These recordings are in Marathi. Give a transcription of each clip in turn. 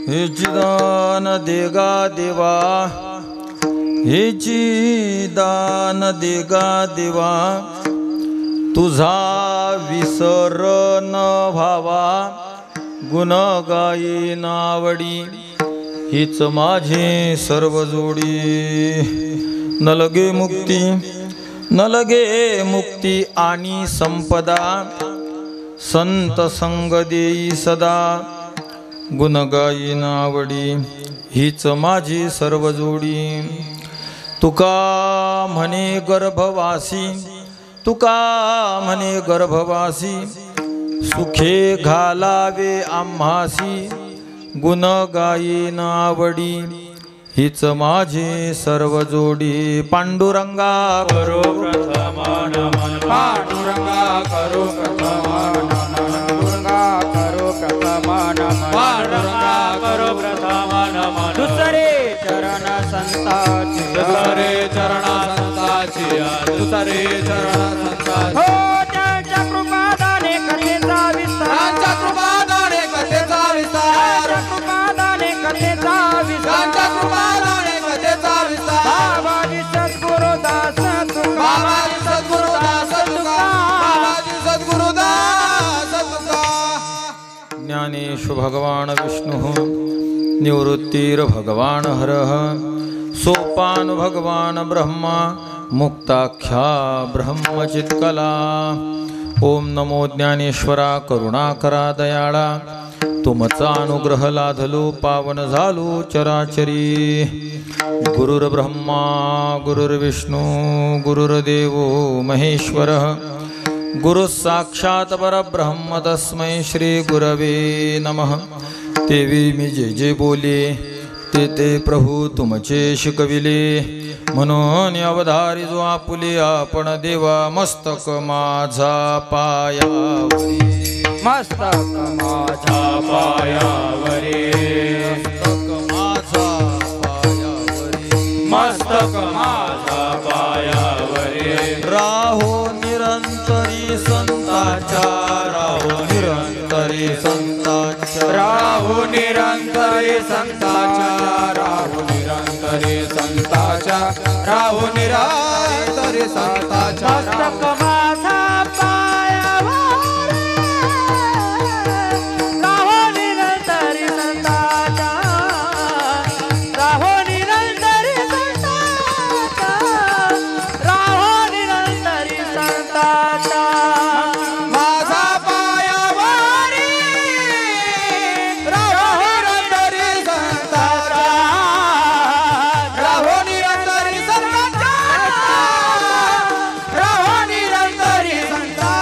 हेची दान देगा देवा, हेची दान देगा देवा, तुझा विसर न भावा, गुण गाई नावडी, हीच माझे सर्व जोडी. न लगे मुक्ती, न लगे मुक्ती आणि संपदा, संत संग देई सदा, गुण गाई नावडी, हीच माझी सर्व जोडी. तुका म्हणे गर्भवासी, तुका म्हणे गर्भवासी, सुखे घालावे आम्हासी, गुण गाई नावडी, हीच माझी सर्व जोडी. पांडुरंगा करो प्रथम नमन, पांडुरंगा करो प्रथम नमन, पांडुरंगा करो प्रथम नमन, पांडुरंगा करो प्रथम नमन. दुसरे चरण संताची, दुसरे चरण संताची, दुसरे चरण संताची. हो त्यांच्या कृपादाने कथेचा विस्तार, त्यांच्या कृपादाने कथेचा विस्तार, कृपादाने कथेचा विस्तार, त्यांच्या कृपादाने कथेचा विस्तार. बाबाजी सद्गुरुदास तुका, बाबाजी सद्गुरुदास तुका, बाबाजी सद्गुरुदास तुका. ज्ञानेश भगवान विष्णु, निवृत्तिर भगवान हरः, सोपान भगवान ब्रह्मा, मुक्ताख्या ब्रह्मचित्कला. ओम नमो ज्ञानेश्वरा करुणाकरा दयाळा, तुमचा अनुग्रह लाधलो पावन झालो चराचरी. गुरुर्ब्रह्मा गुरुर्विष्णू गुरुर्देवो महेश्वरः, गुरु साक्षात परब्रह्म तस्मै श्री गुरवे नमः. तेवी मी जे जे बोले ते ते प्रभू तुमचे शिकविले, म्हणून अवधारी जो आपुले आपण देवा. मस्तक माझा पायावरी, मस्तक माझा पायावरी, मस्तक माझा पायावरी, मस्तक माझा पायावरी. राहो निरंतरी संताच्या, राहो निरंतरी संताच्या, राहू निरंतरी संताच्या, राहू निरंतरी संताच्या, राहू निरंतरी संताच्या. मस्तक माझा पायावरी, राहू निरंतरी संताच्या, राहू निरंतरी संताच्या, राहू निरंतरी संताच्या. माझा पायावरी, राहू निरंतरी संताच्या, राहू निरंतरी संताच्या, राहू निरंतरी संताच्या.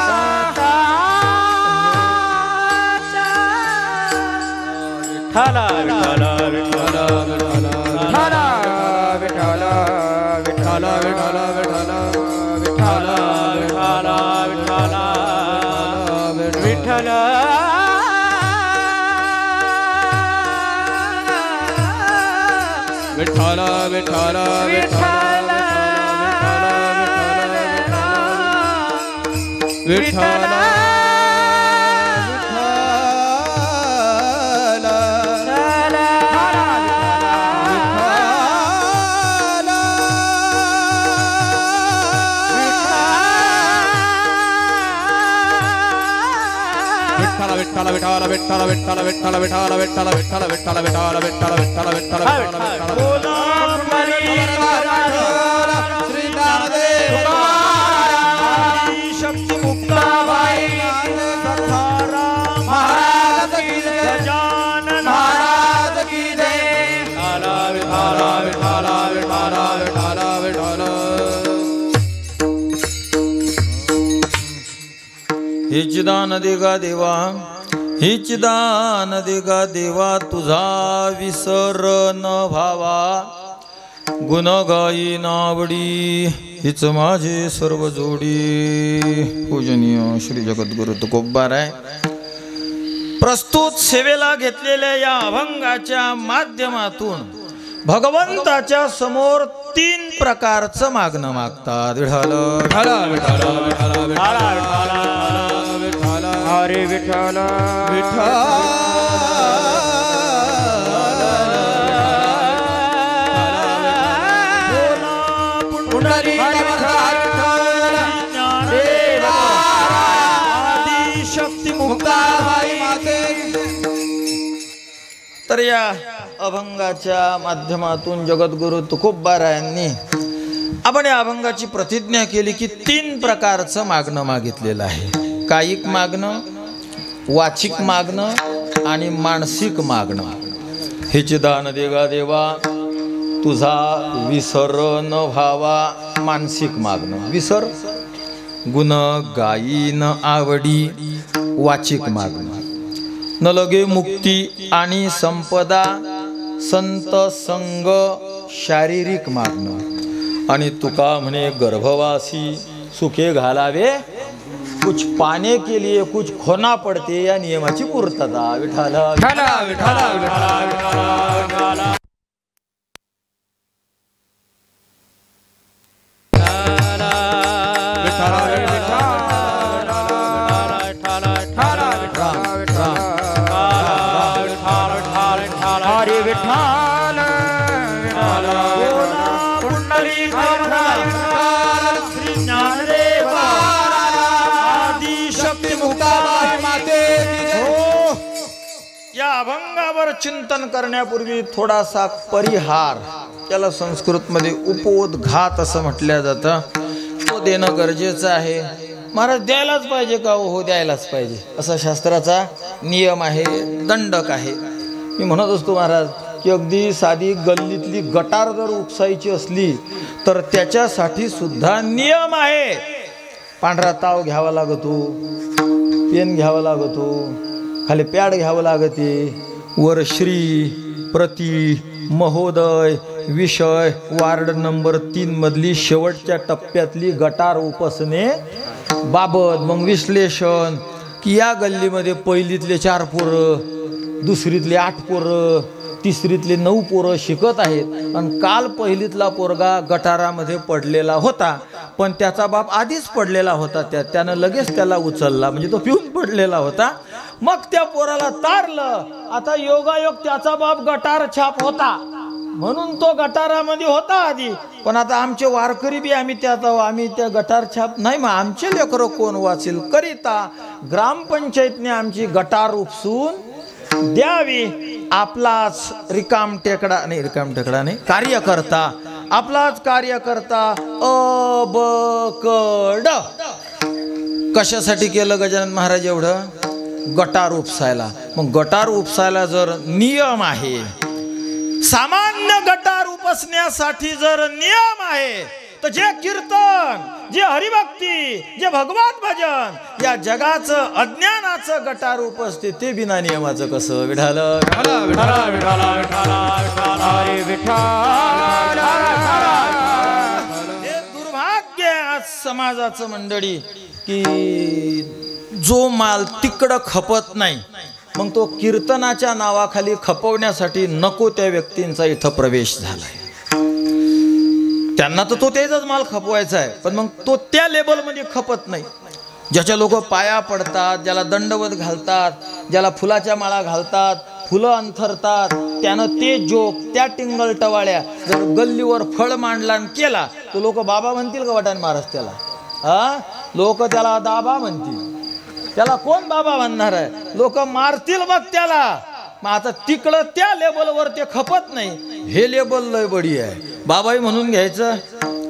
विठ्ठल विठ्ठल विठ्ठल विठ्ठल विठ्ठल विठ्ठल विठ्ठल विठ्ठल विठ्ठल विठ्ठल विठ्ठल विठ्ठल. विठ्ठल विठ्ठल विठ्ठल विठ्ठल विठ्ठल विठ्ठल विठ्ठल विठ्ठल विठ्ठल विठ्ठल विठ्ठल विठ्ठल विठ्ठल श्री ज्ञानदेव शक्ती मुक्ताबाई महाराज की जय, गजानन महाराज की जय. विठ्ठल विठ्ठल विठ्ठल विठ्ठल विठ्ठल. हेची दान देगा देवा, हेची दान देगा देवा, तुझा विसर न भावा, गुण गाई नावडी, हीच माझे सर्व जोडी. पूजनीय श्री जगद्गुरु तुकोबाराय प्रस्तुत सेवेला घेतलेल्या या अभंगाच्या माध्यमातून भगवंताच्या समोर 3 प्रकारचं मागणं मागतात. विठ्ठल विठ्ठल विठ्ठल विठ्ठल विठ्ठल विठ्ठल हरे विठ्ठल तर या अभंगाच्या माध्यमातून जगद्गुरु तुकोबारायांनी आपण या अभंगाची प्रतिज्ञा केली की 3 प्रकारचं मागणं मागितलेलं आहे. कायिक मागणं, वाचिक मागणं आणि मानसिक मागणं. हेचे दान देगा देवा तुझा विसर न व्हावा. मानसिक मागणं विसर, गुण गायी न आवडी. वाचिक मागणं न लगे मुक्ती आणि संपदा. संत संग शारीरिक मागणं. आणि तुका म्हणे गर्भवासी सुखे घालावे कुछ पाने के लिए कुछ खोना पडते. या नियमाची पूर्तता. विठाल विठाल विठाल विठाल. या अभंगावर चिंतन करण्यापूर्वी थोडासा परिहार, त्याला संस्कृतमध्ये उपोद्घात असं म्हटलं जातं, तो देणं गरजेचं आहे. महाराज द्यायलाच पाहिजे का? हो द्यायलाच पाहिजे असा शास्त्राचा नियम आहे, दंडक आहे. मी म्हणत असतो महाराज की अगदी साधी गल्लीतली गटार जर उपसायची असली तर त्याच्यासाठी सुद्धा नियम आहे. पांढरा ताव घ्यावा लागतो, पेन घ्यावा लागतो, खाली पॅड घ्यावं लागते, वर श्री प्रति महोदय विषय वार्ड नंबर 3 मधली शेवटच्या टप्प्यातली गटार उपसणे बाबत मग विश्लेषण की या गल्लीमध्ये पहिलीतले 4 पोरं, दुसरीतले 8 पोरं, तिसरीतले 9 पोरं शिकत आहेत आणि काल पहिलीतला पोरगा गटारामध्ये पडलेला होता, पण त्याचा बाप आधीच पडलेला होता, त्यानं लगेच त्याला उचलला, म्हणजे तो पिऊन पडलेला होता. मग त्या पोराला तारलं. आता योगायोग त्याचा बाप गटार छाप होता म्हणून तो गटारामध्ये होता आधी, पण आता आमचे वारकरी बी आम्ही त्या गटार छाप नाही, मग आमचे लेकरं कोण वाचेल करिता ग्रामपंचायतने आमची गटार उपसून द्यावी. आपलाच रिकाम टेकडा नाही कार्यकर्ता, आपलाच कार्यकर्ता अबकड कशासाठी केलं गजानन महाराज एवढं? गटार उपसायला. मग गटार उपसायला जर नियम आहे, सामान्य गटार उपसण्यासाठी जर नियम आहे, तर जे कीर्तन, जे हरिभक्ती, जे भगवत भजन या जगाचं अज्ञानाचं गटार उपसते ते बिना नियमाचं कसं? विठाल हे दुर्भाग्य आज समाजाचं मंडळी की जो माल तिकडं खपत नाही, मग तो कीर्तनाच्या नावाखाली खपवण्यासाठी नको त्या व्यक्तींचा इथं प्रवेश झालाय. त्यांना तर तो त्याचाच माल खपवायचा आहे, पण मग तो त्या लेबलमध्ये खपत नाही. ज्याच्या लोक पाया पडतात, ज्याला दंडवत घालतात, ज्याला फुलाच्या माळा घालतात, फुलं अंथरतात, त्यानं ते जोक त्या टिंगल टवाळ्या जर गल्लीवर फळ मांडला आणि केला तर लोक बाबा म्हणतील का वाटाण महाराज त्याला? लोक त्याला दाबा म्हणतील. त्याला कोण बाबा म्हणणार आहे? लोक मारतील मग त्याला. मग आता तिकडं त्या लेबलवर ते खपत नाही. हे लेबल लय बडी आहे, बाबाई म्हणून घ्यायचं,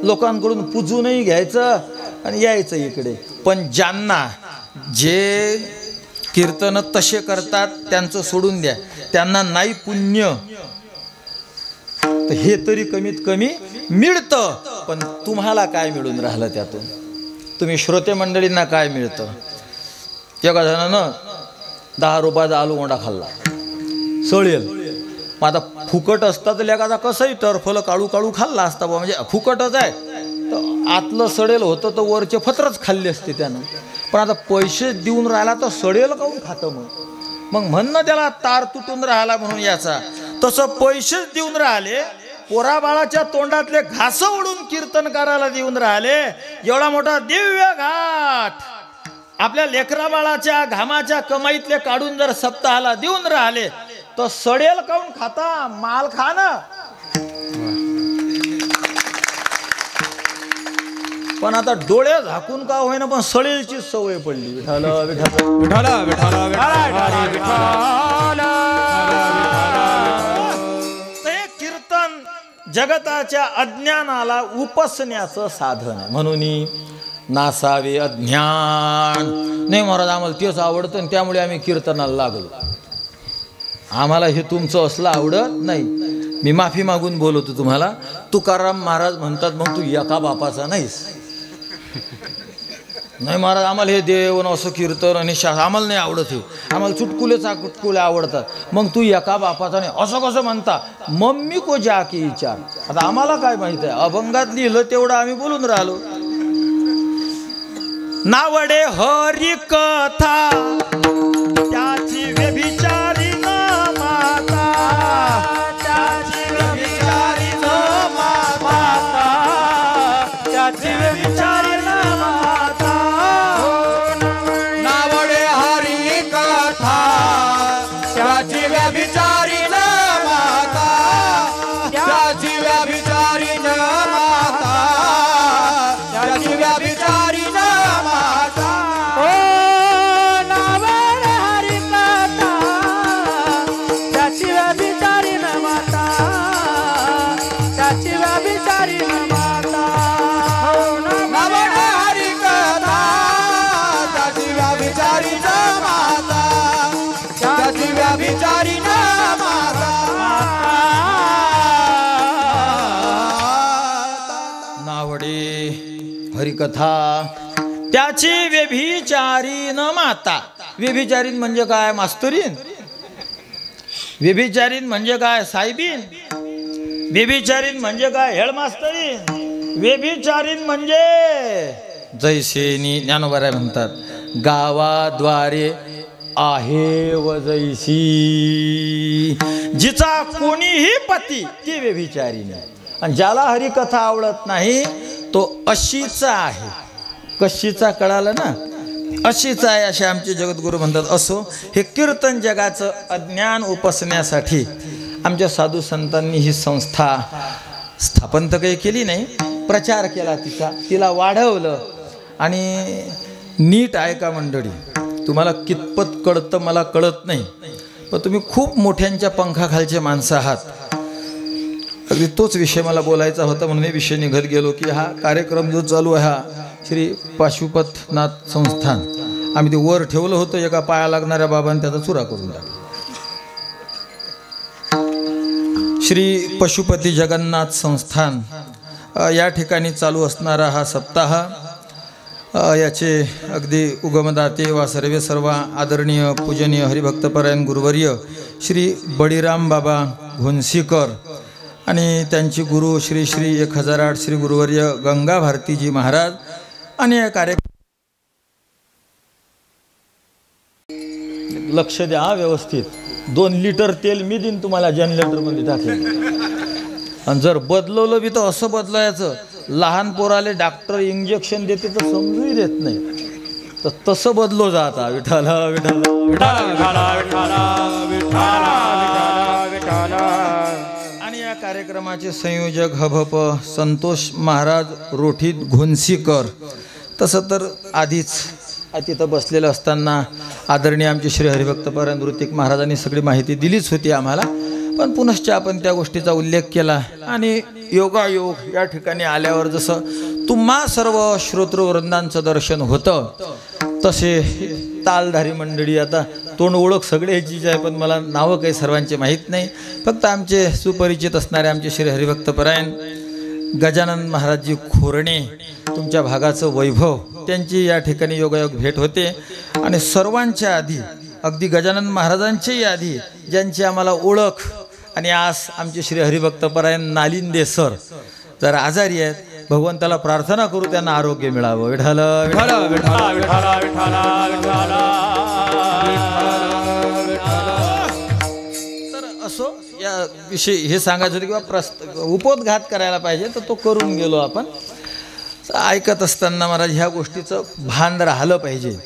लोकांकडून पुजूनही घ्यायचं आणि यायचं इकडे. पण ज्यांना जे कीर्तन तसे करतात त्यांचं सोडून द्या, त्यांना नाही पुण्य तर हे तरी कमीत कमी मिळतं. पण तुम्हाला काय मिळून राहिलं त्यातून? तुम्ही श्रोते मंडळींना काय मिळतं? एका जणानं 10 रुपयाचा आलू गोंडा खाल्ला, सळेल. मग आता फुकट असता तर लेखाचा कसंही टरफलं काळू काळू खाल्ला असता, म्हणजे फुकटच आहे तर आतलं सडेल होतं तर वरचे फत्रच खाल्ले असते त्यानं. पण आता पैसे देऊन राहिला तर सडेल काऊन खातं? मग म्हणणं त्याला तार तुटून राहिला म्हणून याचा. तसं पैसेच देऊन राहिले, पोराबाळाच्या तोंडातले घास ओढून कीर्तन करायला देऊन राहिले. एवढा मोठा दिव्य घाट आपल्या लेकरा बाळाच्या घामाच्या कमाईतले काढून जर सप्ताहाला देऊन राहिले तर सडेल काऊन खाता, माल खा ना. पण आता डोळे झाकून का होईना पण सडेलची सवय पडली. विठाल विठाल विठाला विठाला विठाला. ते कीर्तन जगताच्या अज्ञानाला उपसण्याचं साधन आहे. म्हणून नासावे अज्ञान. नाही महाराज आम्हाला तेच आवडतं आणि त्यामुळे आम्ही कीर्तनाला लागलो. आम्हाला हे तुमचं असलं आवडत नाही. मी माफी मागून बोलवतो तुम्हाला. तुकाराम महाराज म्हणतात मग तू एका बापाचा नाहीस. नाही महाराज आम्हाला हे देव असं कीर्तन आणि आम्हाला नाही आवडत. हे आम्हाला चुटकुले आवडतात. मग तू एका बापाचा नाही असं कसं म्हणता. मम्मी को जा की विचार. आता आम्हाला काय माहित आहे. अभंगात लिहिलं तेवढं आम्ही बोलून राहिलो. नावडे हरी कथा त्याची व्यभिचारी न माता, त्याची व्यभिचारी न माता, त्याची व्यभिचारी न माता. नावडे हरी कथा त्याची व्यभिचारी न माता, त्याची व्यभिचारी न माता, त्याची व्यभिचारी न माता. ओ नावडे हरी कथा त्याची व्यभिचारी न माता, त्याची व्यभिचारी न माता. नावडे हरी कथा त्याची व्यभिचारी न माता, त्याची व्यभिचारी न माता. नावडे हरिकथा त्याची व्यभिचारी न माता. व्यभिचारीन म्हणजे काय मास्तरीन? व्यभिचारीन म्हणजे काय साहेबीन? व्यभिचारीन म्हणजे काय हेडमास्तरीन? व्यभिचारीन म्हणजे जैसेनी ज्ञानोबा म्हणतात गावाद्वारे आहे व जैसी. जिचा कोणीही पती ती व्यभिचारीन. आणि ज्याला हरिकथा आवडत नाही तो अशीचा आहे. कशीचा कळालं ना? अशीचा आहे असे आमचे जगद्गुरू म्हणतात. असो हे कीर्तन जगाचं अज्ञान उपसण्यासाठी आमच्या साधू संतांनी ही संस्था स्थापन तर काही केली नाही, प्रचार केला तिचा, तिला वाढवलं. आणि नीट ऐका मंडळी, तुम्हाला कितपत कळतं मला कळत नाही, पण तुम्ही खूप मोठ्यांच्या पंखाखालचे माणसं आहात. अगदी तोच विषय मला बोलायचा होता म्हणून मी विषय निघत गेलो की हा कार्यक्रम जो चालू आहे हा श्री पाशुपतनाथ संस्थान, आम्ही ते वर ठेवलं होतं एका पाया लागणाऱ्या बाबांनी त्याचा चुरा करून टाकला. श्री पशुपती जगन्नाथ संस्थान या ठिकाणी चालू असणारा हा सप्ताह, याचे अगदी उगमदाते वा सर्व आदरणीय पूजनीय हरिभक्तपरायण गुरुवर्य श्री बळीराम बाबा घोनसीकर आणि त्यांची गुरु श्री श्री 1008 श्री गुरुवर्य गंगा भारतीजी महाराज आणि या लक्ष द्या व्यवस्थित. 2 लिटर तेल मी देईन तुम्हाला जनरेटरमध्ये टाकेल. आणि जर बदलवलं बी तर असं बदलायचं, लहान पोराले डॉक्टर इंजेक्शन देते तर समजूही देत नाही, तर तसं बदलो जाता. विठाला विठाला विठाला विठाला विठाला. आणि या कार्यक्रमाचे संयोजक हभप संतोष महाराज रोठीत घोनसीकर. तसं तर आधीच तिथं बसलेलं असताना आदरणीय आमचे श्री हरिभक्तपरायण ऋतिक महाराजांनी सगळी माहिती दिलीच होती आम्हाला, पण पुनश्च आपण त्या गोष्टीचा उल्लेख केला. आणि योगायोग या ठिकाणी आल्यावर जसं तुम्हा सर्व श्रोतृवृंदांचं दर्शन होतं तसे तालधारी मंडळी, आता तोंड ओळख सगळ्याचीच आहे पण मला नावं काही सर्वांचे माहीत नाही, फक्त आमचे सुपरिचित असणारे आमचे श्री हरिभक्तपरायण गजानन महाराजजी खोरणे, तुमच्या भागाचं वैभव, त्यांची या ठिकाणी योगायोग भेट होते. आणि सर्वांच्या आधी अगदी गजानन महाराजांच्याही आधी ज्यांची आम्हाला ओळख आणि आस आमचे श्री हरिभक्तपरायण नालिंदे सर जरा आजारी आहेत, भगवंताला प्रार्थना करू त्यांना आरोग्य मिळावं. विठाल विठाल विठाल विठाल विठाल. तर असो या विषयी हे सांगायचं होतं किंवा उपोद्घात करायला पाहिजे तर तो करून गेलो आपण. ऐकत असताना महाराज ह्या गोष्टीचं भान राहिलं पाहिजे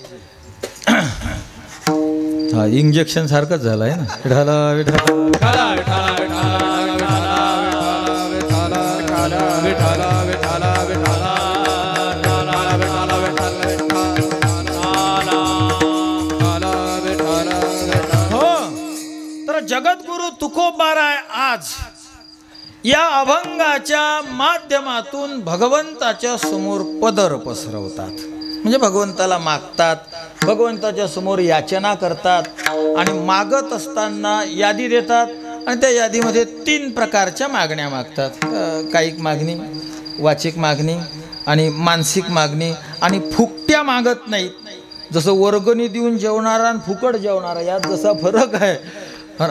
हा इंजेक्शन सारखंच झालं आहे ना. विठाला विठाला विठाला विठाला विठाला विठाला विठाला विठाला विठाला हो. तर जगद्गुरु तुकोबाराय आज या अभंगाच्या माध्यमातून भगवंताच्या समोर पदर पसरवतात. म्हणजे भगवंताला मागतात, भगवंताच्या समोर याचना करतात आणि मागत असताना यादी देतात आणि त्या यादीमध्ये 3 प्रकारच्या मागण्या मागतात. कायिक मागणी, वाचिक मागणी आणि मानसिक मागणी. आणि फुकट्या मागत नाहीत. जसं वर्गणी देऊन जेवणारा आणि फुकट जेवणारा यात जसा फरक आहे,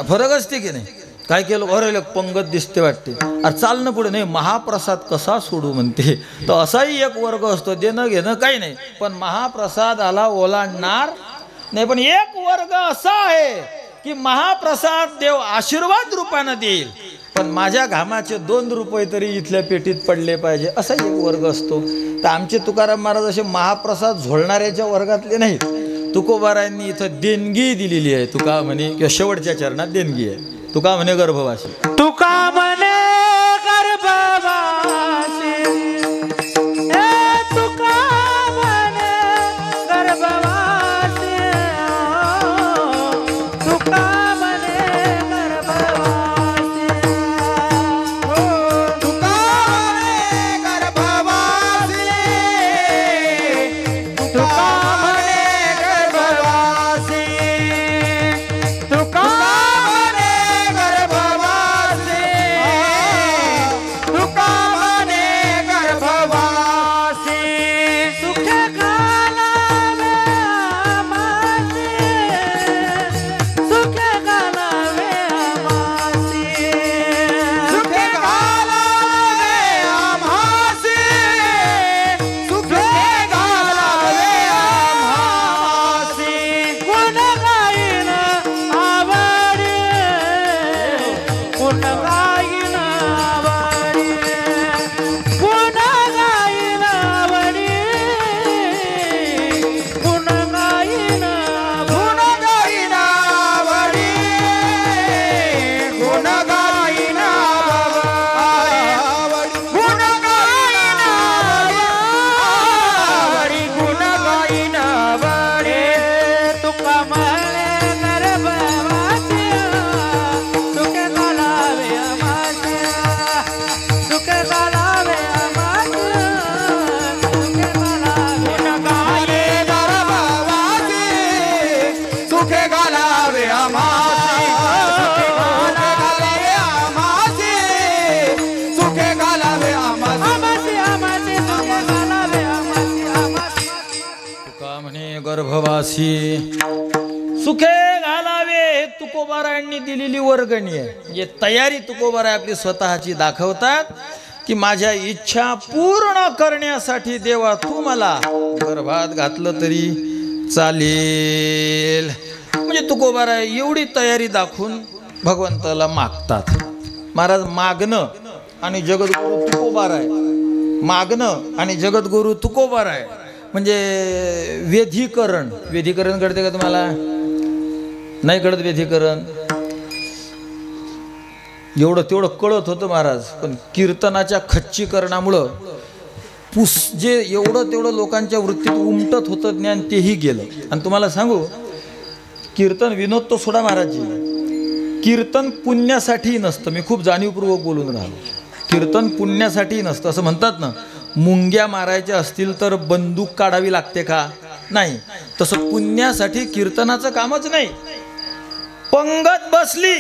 फरक असते की नाही. काय केलं बरं पंगत दिसते वाटते, अरे चालणं पुढे नाही, महाप्रसाद कसा सोडू म्हणते. तर असाही एक वर्ग असतो, देणं घेणं काही नाही, पण महाप्रसादाला ओलांडणार नाही. पण एक वर्ग असा आहे की महाप्रसाद देव आशीर्वाद रूपानं देईल, पण माझ्या घामाचे 2 रुपये तरी इथल्या पेटीत पडले पाहिजे, असा एक वर्ग असतो. तर आमचे तुकाराम महाराज असे महाप्रसाद झोलणाऱ्याच्या वर्गातले नाहीत. तुकोबारायांनी इथं देणगी दिलेली आहे. तुका म्हणे किंवा शेवटच्या चरणात देणगी आहे. तुका म्हणे गर्भवासी, तुका म्हणे गर्भवासी, तुका म्हणे गर्भवासी, तुका म्हणे गर्भवासी, तुका म्हणे गर्भवासी, तुका म्हणे गर्भवासी, तुका गर्भवासी सुखे घालावे. हे तुकोबारायांनी दिलेली वर्गणी आहे. म्हणजे तयारी तुकोबाराय आपली स्वतःची दाखवतात की माझ्या इच्छा पूर्ण करण्यासाठी देवा तू मला गर्भात घातलं तरी चालेल. म्हणजे तुकोबाराय एवढी तयारी दाखवून भगवंताला मागतात. महाराज मागणं आणि जगद्गुरु तुकोबाराय, मागणं आणि जगद्गुरु तुकोबाराय म्हणजे वेधीकरण. वेधीकरण कळते का तुम्हाला? नाही कळत वेधीकरण? एवढं तेवढं कळत होतं महाराज, पण कीर्तनाच्या खच्चीकरणामुळं जे एवढं तेवढं लोकांच्या वृत्तीत उमटत होतं ज्ञान तेही गेलं. आणि तुम्हाला सांगू, कीर्तन विनोद तो सोडा महाराजजी, कीर्तन पुण्यासाठी नसतं. मी खूप जाणीवपूर्वक बोलून राहिलो. कीर्तन पुण्यासाठी नसतं. असं म्हणतात ना, मुंग्या मारायच्या असतील तर बंदूक काढावी लागते का? नाही. तसं पुण्यासाठी कीर्तनाचं कामच नाही. पंगत बसली,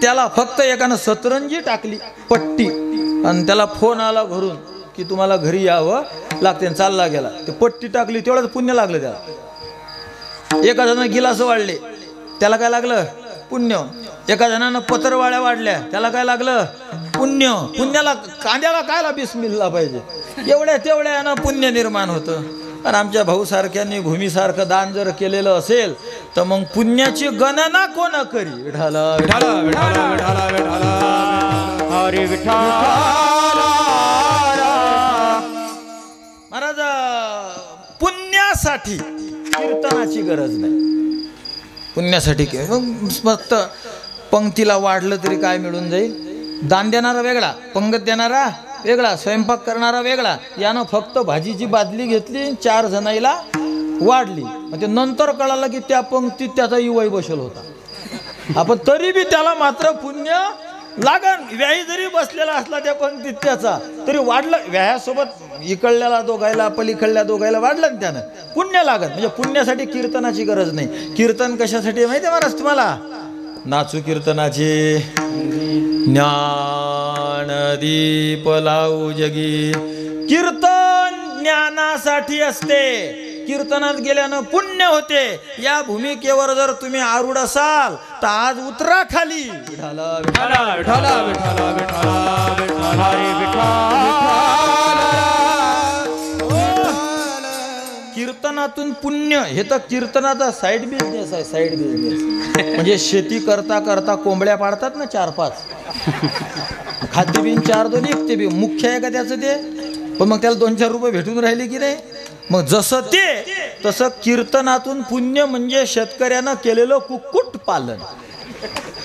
त्याला फक्त एकानं सतरंजी टाकली पट्टी आणि त्याला फोन आला घरून की तुम्हाला घरी यावं लागते, चालला गेला. ते पट्टी टाकली तेवढंच पुण्य लागलं त्याला. एका जणानं गिलास वाढले त्याला काय लागलं? पुण्य. एका जणानं पत्रवाळ्या वाढल्या त्याला काय लागलं? पुण्य. पुण्याला कांद्याला कायला बिस्मिल्ला पाहिजे, एवढ्या तेवढ्यानं पुण्य निर्माण होतं. आणि आमच्या भाऊसारख्यांनी भूमीसारखं दान जर केलेलं असेल तर मग पुण्याची गणना कोण करी? विठाला विठाला विठाला विठाला विठाला हरी विठ्ठल. महाराज पुण्यासाठी कीर्तनाची गरज नाही. पुण्यासाठी फक्त पंक्तीला वाढलं तरी काय मिळून जाईल. दान देणारा वेगळा, पंगत देणारा वेगळा, स्वयंपाक करणारा वेगळा. यानं फक्त भाजीची बादली घेतली, 4 जणाईला वाढली. म्हणजे नंतर कळालं की त्या पंक्तीत त्याचा युवाई बसल होता. आपण तरी बी त्याला मात्र पुण्य लागन. व्याही जरी बसलेला असला त्या पंक्तीत त्याचा, तरी वाढलं. व्याह्यासोबत इकडल्याला दोघायला, पलीकडल्या दोघायला वाढलं ना त्यानं, पुण्य लागत. म्हणजे पुण्यासाठी कीर्तनाची गरज नाही. कीर्तन कशासाठी माहिती आहे महाराज तुम्हाला? नाचू कीर्तनाचे, ज्ञानदीप लावू जगी. कीर्तन ज्ञानासाठी असते. कीर्तनात गेल्यानं पुण्य होते. या भूमिकेवर जर तुम्ही आरूढ असाल तर आज उतरा खाली. विठाला विठाला विठाला विठाला विठाला विठाला रे विठाला. कीर्तनातून पुण्य. हे तर कीर्तनाचा साईड बिझनेस आहे. साईड बिझनेस म्हणजे शेती करता करता कोंबड्या पाडतात ना 4-5. खाद्य बिन 4-2 एक ते बी मुख्य आहे का त्याचं ते. पण मग त्याला 2-4 रुपये भेटून राहिले की नाही. मग जसं ते तसं कीर्तनातून पुण्य म्हणजे शेतकऱ्यानं केलेलं कुक्कुट पालन.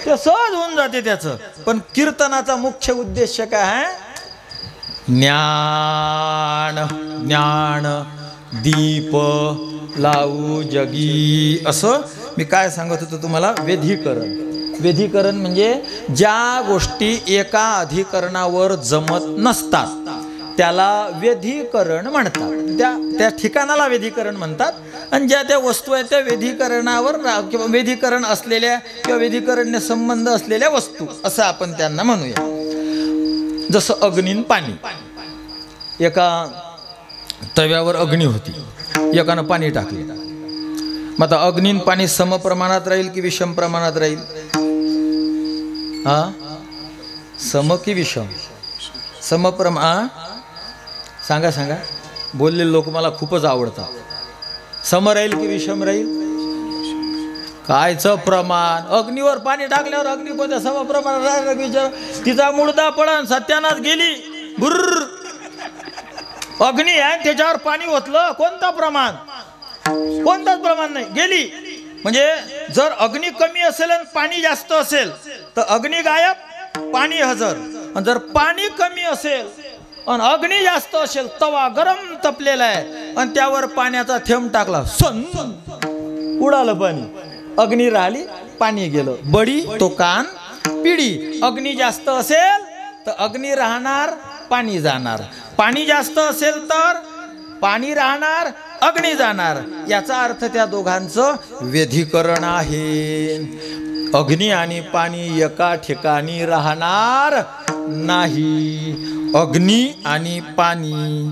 ते सहज होऊन जाते त्याचं. पण कीर्तनाचा मुख्य उद्देश काय आहे? ज्ञान ज्ञान दीप लावू जगी. असं मी काय सांगत होतो तुम्हाला? वेधीकरण. वेधीकरण म्हणजे ज्या गोष्टी एका अधिकरणावर जमत नसतात त्याला वेधीकरण म्हणतात. त्या ठिकाणाला वेधीकरण म्हणतात. आणि ज्या त्या वस्तू आहेत त्या वेधीकरणावर किंवा वेधीकरण असलेल्या किंवा वेधीकरणने संबंध असलेल्या वस्तू असं आपण त्यांना म्हणूया. जसं अग्नीन पाणी. एका तव्यावर अग्नी होती, एकानं पाणी टाकले. मग आता अग्नीन पाणी समप्रमाणात राहील की विषम प्रमाणात राहील? सम की विषम? सांगा सांगा. बोललेले लोक मला खूपच आवडतात. सम राहील की विषम राहील? कायचं प्रमाण? अग्नीवर पाणी टाकल्यावर अग्नी कोणत्या समप्रमाणात? तिचा मुडदा पडन, सत्यानाश गेली. बुर्र. अग्नी आहे त्याच्यावर पाणी ओतलं, कोणतं प्रमाण? कोणताच प्रमाण नाही, गेली. म्हणजे जर अग्नी कमी असेल आणि पाणी जास्त असेल तर अग्नी गायब, पाणी हजर. आणि जर पाणी कमी असेल आणि अग्नी जास्त असेल, तवा गरम तपलेला आहे आणि त्यावर पाण्याचा थेंब टाकला, सन उडालं पाणी. अग्नी राहिली, पाणी गेलं. बडी तो कान पिढी. अग्नी जास्त असेल तर अग्नी राहणार, पाणी जाणार. पाणी जास्त असेल तर पाणी राहणार, अग्नी जाणार. याचा अर्थ त्या दोघांचं वेधीकरण आहे. अग्नी आणि पाणी एका ठिकाणी राहणार नाही. अग्नी आणि पाणी.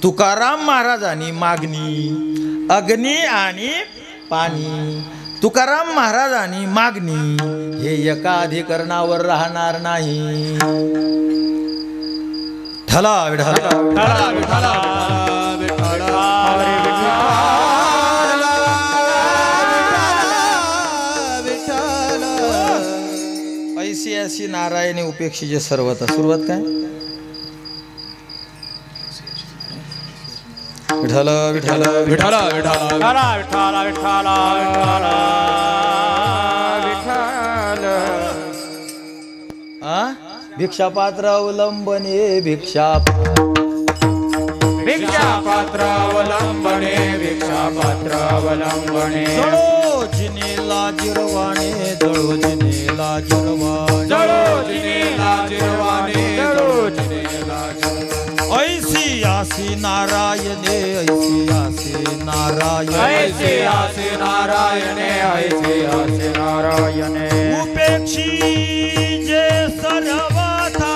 तुकाराम महाराजांनी मागणी. अग्नी आणि पाणी. तुकाराम महाराजांनी मागणी. हे एका अधिकरणावर राहणार नाही. ठला विठाला विठाला विठाला ऐसी ऐसी नारायणी उपेक्षीचे सर्वता. सुरुवात काय? विठाल विठाल विठाल विठाल विठाल विठाल विठाल. भिक्षापात्र अवलंबने भिक्षापात्र अवलंबने भिक्षापात्र अवलंबने. जळो जिनेला जिरवाणे जळो जिनेला जिरवाणे जळो जिनेला जिरवाणे जळो जिनेला जिरवाणे. ऐसी आसी नारायणे ऐसी आसी नारायणे ऐसी आसी नारायणे ऐसी आसी नारायणे. उपेक्षी जे सर्वथा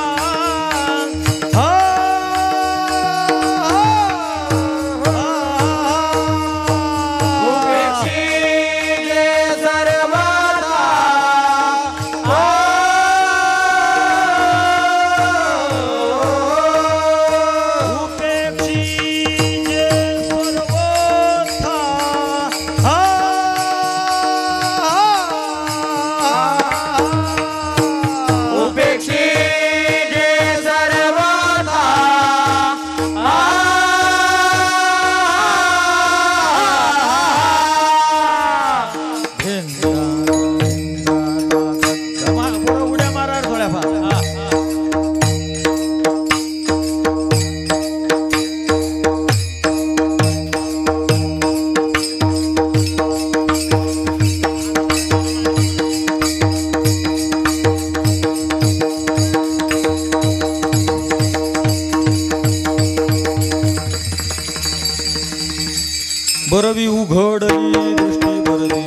उघडली दृष्टी भरली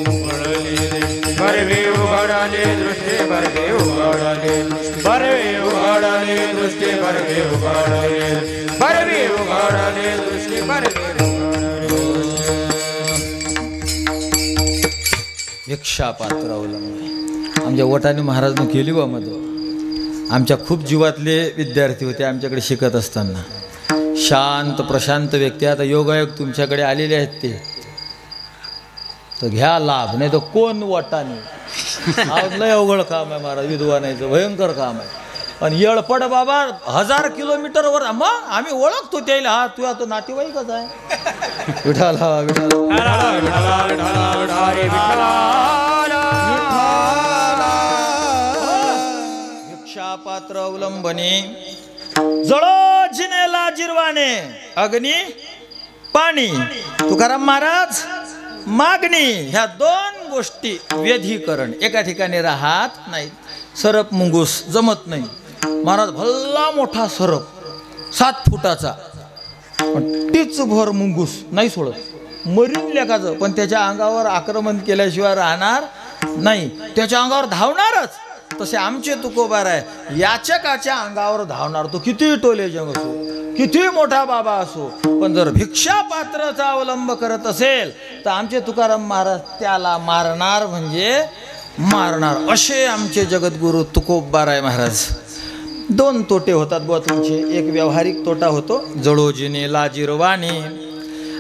बरवे उघडले दृष्टी बरवे उघडले बरवे उघडले दृष्टी बरवे उघडले बरवे उघडले दृष्टी बरवे भिक्षापात्र अवलंबने आमच्या वटाने महाराजनं केली बा मधो. आमच्या खूप जीवातले विद्यार्थी होते आमच्याकडे शिकत असताना. शांत प्रशांत व्यक्ती. आता योगायोग तुमच्याकडे आलेले आहेत ते तर घ्या लाभ, नाही तर कोण वटाने. आज लय अवघड काम आहे महाराज, विद्वानाचं भयंकर काम आहे. पण येळपड बाबा 1000 किलोमीटरवर मग आम्ही ओळखतो त्याला. हा तुझा तो नातेवाईकच आहे. विठाला विठाला भिक्षापात्र अवलंबने जळो जिनेला जिरवाने अग्नी पाणी. तुकाराम महाराज मागणी ह्या 2 गोष्टी व्यधिकरण. एका ठिकाणी राहत नाही. सरप मुंगूस जमत नाही. महाराज भल्ला मोठा सरप 7 फुटाचा पण टीच भर मुंगूस नाही सोडत. मरीन लेखाचं पण त्याच्या अंगावर आक्रमण केल्याशिवाय राहणार नाही. त्याच्या अंगावर धावणारच. तसे आमचे तुकोबार आहे. याचकाच्या अंगावर धावणार. तो किती टोले जंग असो, किती मोठा बाबा असो, पण जर भिक्षापात्राचा अवलंब करत असेल तर आमचे तुकाराम महाराज त्याला मारणार म्हणजे मारणार. असे आमचे जगद्गुरु तुकोबार आहे महाराज. 2 तोटे होतात बुवा तुमचे. एक व्यावहारिक तोटा होतो जळो जिनेला जिरवाने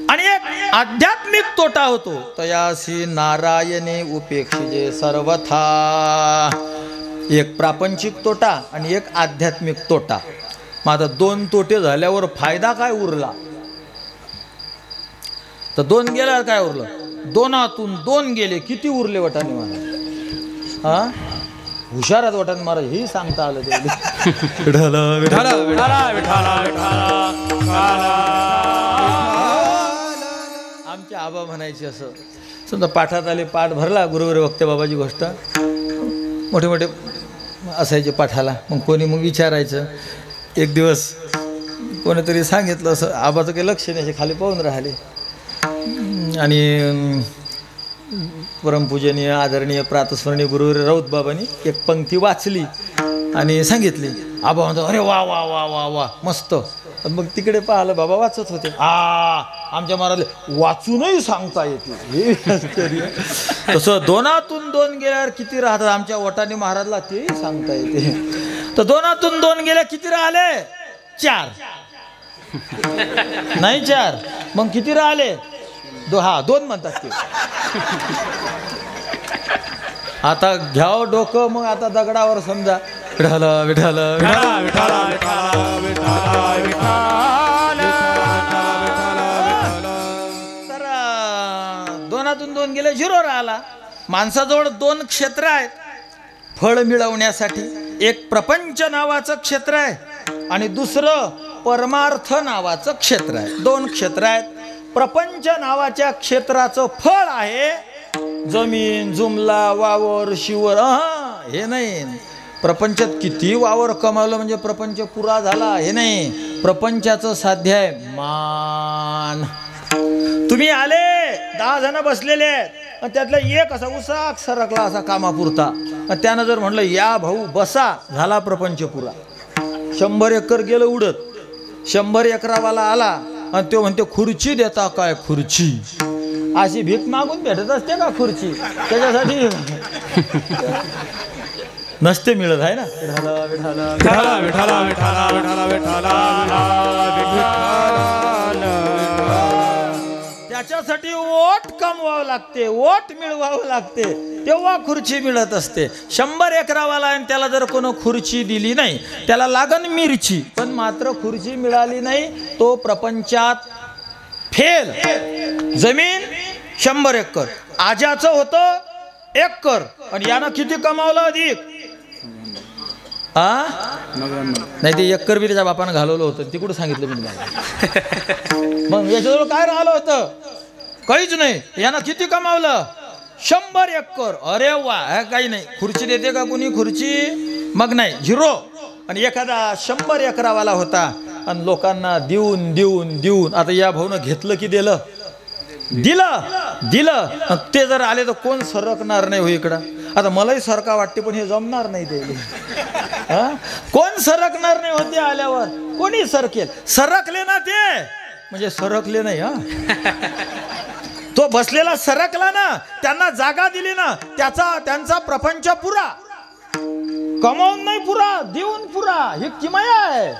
आणि एक आध्यात्मिक तोटा होतो तयासी नारायणे उपेक्षिजे सर्वथा. एक प्रापंचिक तोटा आणि एक आध्यात्मिक तोटा. मग आता 2 तोटे झाल्यावर फायदा काय उरला? तर 2 गेल्यावर काय उरलं? 2तून 2 गेले किती उरले वटाने महाराज? हा हुशारात वटाने महाराज हे सांगता आलं ते. विठाला विठाला विठाला विठाला विठाला. आमचे आबा म्हणायचे असं. समजा पाठात आले, पाठ भरला गुरुवर वक्ते बाबाची गोष्ट, मोठे मोठे असायचे पाठाला. मग कोणी मग विचारायचं. एक दिवस कोणीतरी सांगितलं असं. आबाचं काही लक्ष नाही, खाली पाहून राहिले. आणि परमपूजनीय आदरणीय प्रातस्मरणीय गुरुवर राऊत बाबांनी एक पंक्ती वाचली आणि सांगितली. आबा म्हणतो अरे वा वा वा वा वा मस्त. मग तिकडे पाहिलं बाबा वाचत होते. आमच्या महाराजले वाचूनही सांगता येते. तसं 2तून 2 गेल्यावर किती राहतात आमच्या वटाने महाराजला तेही सांगता येते. तर 2तून 2 गेल्या किती राहिले? 4 नाही 4. मग किती राहिले? 2 म्हणतात ते. आता घ्याव डोकं. मग आता दगडावर समजा विठाला विठाला विठाला विठाला विठाला विठाला. तर 2तून 2 गेले 0 राहिला. माणसाजवळ 2 क्षेत्र आहेत फळ मिळवण्यासाठी. एक प्रपंच नावाचं क्षेत्र आहे आणि दुसरं परमार्थ नावाचं क्षेत्र आहे. 2 क्षेत्र आहेत. प्रपंच नावाच्या क्षेत्राचं फळ आहे जमीन जुमला वावर शिवर. हे नाही. प्रपंचात किती वावर कमावलं म्हणजे प्रपंच पुरा झाला हे नाही. प्रपंचाचं साध्य आहे मान. तुम्ही आले 10 जण बसलेले आहेत आणि त्यातला एक असा उसाक सरकला असा कामापुरता. त्यानं जर म्हणलं या भाऊ बसा, झाला प्रपंच पुरा. 100 एकर गेलं उडत. 100 एकरावाला आला आणि तो म्हणते खुर्ची देता काय? खुर्ची अशी भीक मागून भेटत असते का खुर्ची? त्याच्यासाठी नसते मिळत आहे ना. विठाला विठाला विठाला विठाला विठाला विठाला. त्याच्यासाठी ओट कमवावं लागते, ओट मिळवावं लागते, तेव्हा खुर्ची मिळत असते. 100 एकरावाला आणि त्याला जर कोण खुर्ची दिली नाही त्याला लागन मिरची. पण मात्र खुर्ची मिळाली नाही तो प्रपंचात फेल. जमीन 100 एकर. आजाचं होतं 1 एकर आणि यानं किती कमावलं अधिक? नाही ते 1 एकर बी त्याच्या बापानं घालवलं होतं. ती कुठं सांगितलं मी तुम्हाला? मग याच्याजवळ काय राहिलं होतं? काहीच नाही. यानं किती कमावलं? 100 एकर. अरे वा. काही नाही. खुर्ची देते का कुणी खुर्ची? मग नाही, 0. आणि एखादा 100 एकरावाला होता आणि लोकांना देऊन देऊन देऊन. आता या भाऊनं घेतलं की दिलं? दिलं ते जर आले तर कोण सरकणार नाही हो इकडं. आता मलाही सरका वाटते पण हे जमणार नाही ते. कोण सरकणार नाही होते आल्यावर, कोणी सरकेल. सरकले ना ते म्हणजे सरकले नाही. तो बसलेला सरकला ना, त्यांना जागा दिली ना, त्यांचा प्रपंच पुरा. कमावून नाही पुरा, देऊन पुरा. ही किमया आहे.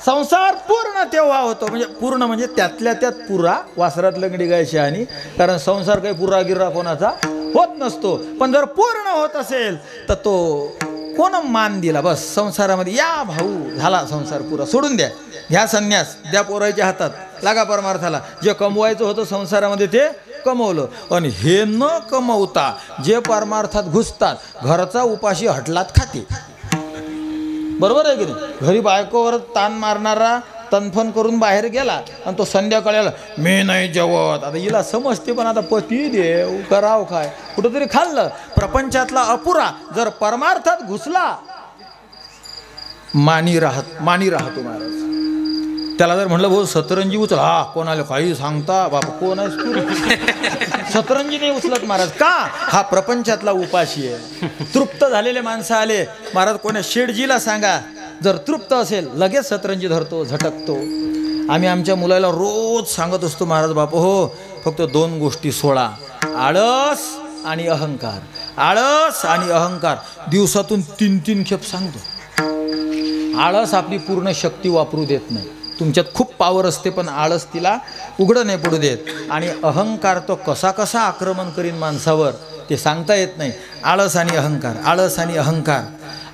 संसार पूर्ण तेव्हा होतो, म्हणजे पूर्ण म्हणजे त्यातल्या त्यात पुरा. वासरात लंगडी गायची आणि कारण संसार काही पुरा गिरा कोणाचा होत नसतो. पण जर पूर्ण होत असेल तर तो कोण मान दिला बस संसारामध्ये. या भाऊ झाला संसार पुरा, सोडून द्या, घ्या संन्यास, द्या पोराच्या हातात, लागा परमार्थाला. जे कमवायचं होतं संसारामध्ये ते कमवलं. आणि हे न कमवता जे परमार्थात घुसतात, घरचा उपाशी हटलात खाते. बरोबर आहे की नाही. घरी बायकोवर ताण मारणारा तनफन करून बाहेर गेला आणि तो संध्याकाळी आला, मी नाही जेवत. आता हिला समजते पण आता पती देव कराव काय, कुठंतरी खाल्लं. प्रपंचातला अपुरा जर परमार्थात घुसला, मानी राहतो महाराज. त्याला जर म्हटलं भाऊ सतरंजी उचल, हा कोण आलं काही सांगता बाबा, कोण आहेस तू. सतरंजी नाही उचलत महाराज. का? हा प्रपंचातला उपाशी आहे. तृप्त झालेले माणसं आले महाराज, कोण्या शेठजीला सांगा, जर तृप्त असेल लगेच सतरंजी धरतो, झटकतो. आम्ही आमच्या मुलाला रोज सांगत असतो महाराज, बापू हो फक्त 2 गोष्टी सोडा, आळस आणि अहंकार. आळस आणि अहंकार दिवसातून 3-3 खेप सांगतो. आळस आपली पूर्ण शक्ती वापरू देत नाही. तुमच्यात खूप पावर असते पण आळस तिला उघडं नाही पडू देत. आणि अहंकार तो कसा कसा आक्रमण करीन माणसावर ते सांगता येत नाही. आळस आणि अहंकार, आळस आणि अहंकार.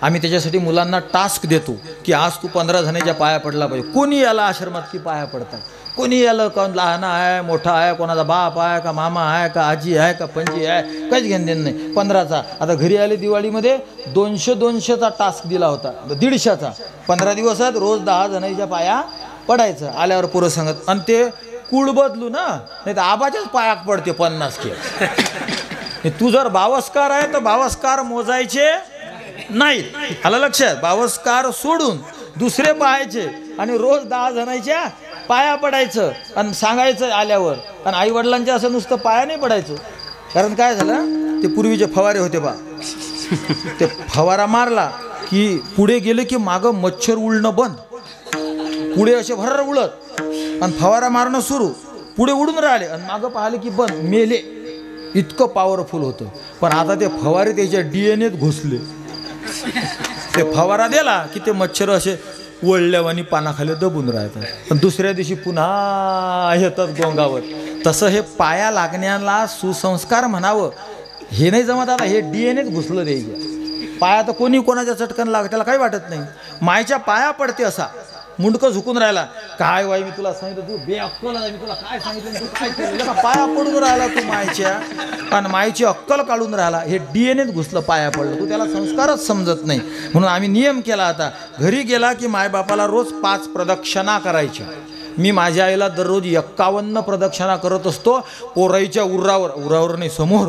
आम्ही त्याच्यासाठी मुलांना टास्क देतो की आज तू 15 जणांच्या पाया पडला पाहिजे. कोणी याला आश्रमात की पाया पडतात, कोणी याला, कोण लहान आहे मोठा आहे, कोणाचा बाप आहे का मामा आहे का आजी आहे का पणजी आहे, काहीच घेणं देणं नाही. 15चा आता घरी आले दिवाळीमध्ये 200चा टास्क दिला होता, 150चा. 15 दिवसात रोज 10 जणांच्या पाया पडायचं. आल्यावर पुरं सांगत आणि ते कूळ बदलू ना, नाही तर आबाच्याच पायात पडते 50 खेळ. तू जर बावस्कार आहे तर बावस्कार मोजायचे नाहीत. आलं लक्षात. बावस्कार सोडून दुसरे पाहायचे आणि रोज 10 जणांच्या पाया पडायचं आणि सांगायचं आल्यावर. आणि आई वडिलांच्या असं नुसतं पाया नाही पडायचं. कारण काय झालं, ते पूर्वीचे फवारे होते बा, ते फवारा मारला की पुढे गेले की मागं मच्छर उडणं बंद. पुढे असे भर उडत आणि फवारा मारणं सुरू, पुढे उडून राहिले आणि मागं पाहिले की बंद, मेले. इतकं पॉवरफुल होतं. पण आता ते फवारे त्याच्या DNAत घुसले. ते फवारा दिला की ते मच्छर असे वळल्यावानी पानाखाली दबून राहतात. पण दुसऱ्या दिवशी पुन्हा येतात गोंगावर. तसं हे पाया लागण्याला सुसंस्कार म्हणावं हे नाही जमत. आता हे DNAत घुसलं द्यायच्या. पाया तर कोणी कोणाच्या चटकन लाग, त्याला काही वाटत नाही. मायच्या पाया पडते असा मुंडकं झुकून राहिला. काय वाई मी तुला सांगितलं, तू बेअक्कल आहे, मी तुला काय सांगितलं, तू काय केलं का, पाया पडून राहिला तू मायच्या. आणि मायची अक्कल काढून राहिला. हे DNAत घुसलं, पाया पडलं. तू त्याला संस्कारच समजत नाही. म्हणून आम्ही नियम केला, आता घरी गेला की मायबापाला रोज 5 प्रदक्षिणा करायच्या. मी माझ्या आईला दररोज 51 प्रदक्षिणा करत असतो. पोराईच्या उरावर नाही, समोर,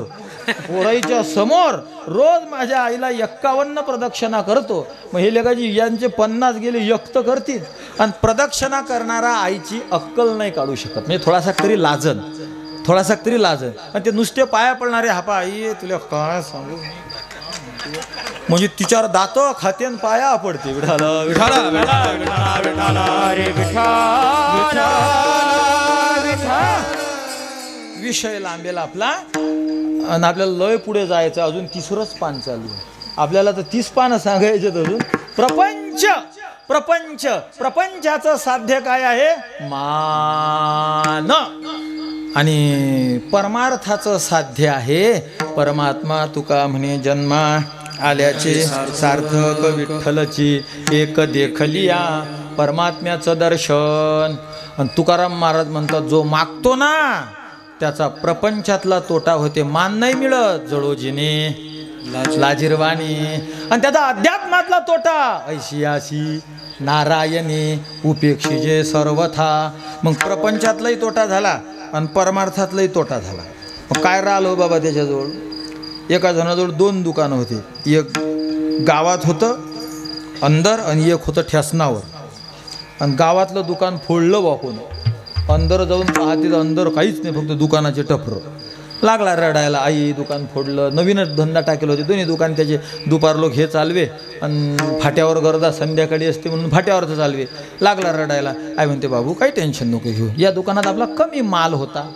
पोराईच्या समोर रोज माझ्या आईला 51 प्रदक्षिणा करतो. मग हे लेखाची यांचे 50 गेले, 1 तर करतील. आणि प्रदक्षिणा करणारा आईची अक्कल नाही काढू शकत. म्हणजे थोडासा तरी लाजन. आणि ते नुसते पाया पडणारे, हापा आई तुला काय सांगू, म्हणजे तिच्यावर दात खाते आणि पाया पडते. विठाला विठाला विठाला विठाला विठाला रे विठाला विठाला. विषय लांबेला आपला आणि आपल्याला लय पुढे जायचं. अजून 30रच पान चालू आहे. आपल्याला तर 30 पानं सांगायचे. अजून प्रपंचाचं साध्य काय आहे, मान. आणि परमार्थाचं साध्य आहे परमात्मा. तुका म्हणे जन्मा आल्याचे सार्थक विठ्ठलची एक देखलिया परमात्म्याचं दर्शन. आणि तुकाराम महाराज म्हणतात, जो मागतो ना त्याचा प्रपंचातला तोटा होते. मान नाही मिळत, जळोजीने लाजिरवाणी. आणि त्याचा अध्यात्मातला तोटा, ऐशियासी नारायणी उपेक्षिजे सर्वथा. मग प्रपंचातलाही तोटा झाला आणि परमार्थातलाही तोटा झाला. मग काय राहिलो बाबा त्याच्याजवळ. एका जणाजवळ 2 दुकानं होते. एक गावात होतं अंदर आणि एक होतं ठेसनावर. आणि गावातलं दुकान फोडलं बा कोण. अंदर जाऊन पाहते अंदर काहीच नाही, फक्त दुकानाचे टफर. लागला रडायला. आई दुकान फोडलं, नवीनच धंदा टाकेल होते, दोन्ही दुकान त्याचे. दुपार लोक हे चालवे आणि फाट्यावर गर्दा संध्याकाळी असते म्हणून फाट्यावरच चालवे. लागला रडायला. आई म्हणते बाबू काही टेन्शन नको घेऊ, या दुकानात आपला कमी माल होता.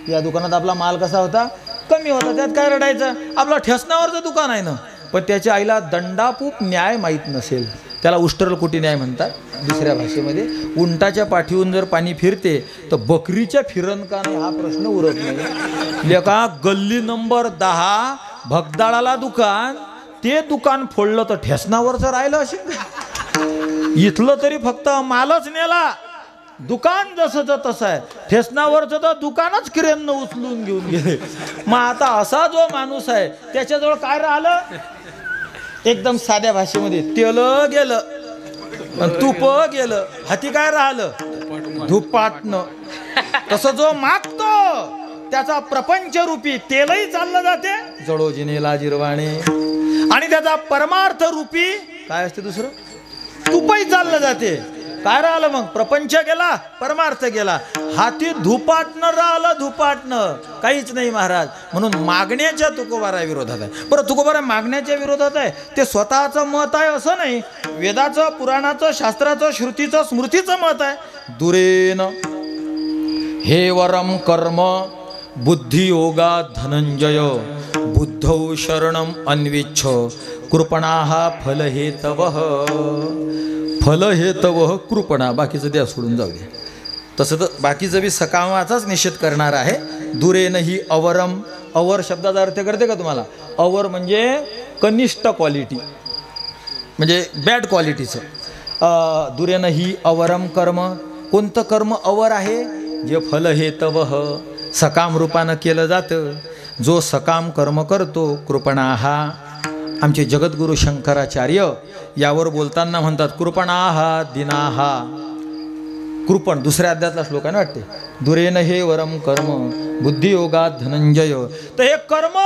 या दुकानात आपला माल कसा होता? कमी होता. त्यात काय रडायचं, आपला ठेसनावरचं दुकान आहे ना. पण त्याच्या आईला दंडापूप न्याय माहीत नसेल, त्याला उष्टरलकुटी न्याय म्हणतात दुसऱ्या भाषेमध्ये. उंटाच्या पाठीहून जर पाणी फिरते तर बकरीच्या फिरण का नाही हा प्रश्न उरत नाही. लेका गल्ली नंबर 10 भगदाळाला दुकान, ते दुकान फोडलं तर ठेसनावरचं राहिलं असेल. इथलं तरी फक्त मालच नेला, दुकान जसंच तसं आहे. ठेसनावरचं तर दुकानच क्रेननं उचलून घेऊन गेले. मग आता असा जो माणूस आहे त्याच्याजवळ काय राहिलं? एकदम साध्या भाषेमध्ये तेल गेलं, तूप गेलं, हाती काय राहिलं? धुपाटणं. तसं जो मागतो त्याचा प्रपंच रूपी तेलही चाललं जाते, जळोजिने लाजिरवाणे. आणि त्याचा परमार्थ रूपी काय असते दुसरं? तूपही चाललं जाते. काय राहिलं मग? प्रपंच गेला, परमार्थ गेला. हाती धुपाटणं राहिलं, धुपाटणं काहीच नाही महाराज. म्हणून मागण्याच्या तुकोबारा विरोधात आहे. बरं, तुकोबारा मागण्याच्या विरोधात आहे ते स्वतःचं मत आहे असं नाही, वेदाचं, पुराणाचं, शास्त्राचं, श्रुतीचं, स्मृतीचं मत आहे. दुरेन हे वरम कर्म बुद्धियोगा धनंजय बुद्धौ शरणम अन्विच्छ कृपणाः फलहेतवः. फलहेतवः कृपणा. बाकीचं द्या सोडून जाऊ दे. तसं तर बाकीचं बी सकामाचाच निषेध करणार आहे. दुरेन ही अवरम. अवर शब्दाचा अर्थ करते का तुम्हाला? अवर म्हणजे कनिष्ठ क्वालिटी, म्हणजे बॅड क्वालिटीचं. दुरेन ही अवरम कर्म. कोणतं कर्म अवर आहे? जे फलहेतवः सकाम रूपानं केलं जातं. जो सकाम कर्म करतो कृपणाः. आमचे जगद्गुरु शंकराचार्य यावर बोलताना म्हणतात कृपणाः दिनाः. कृपण दुसऱ्या अध्यायातला श्लोक आहे ना वाटते. दुरेन हे वरम कर्म बुद्धियोगात धनंजय. तर हे कर्म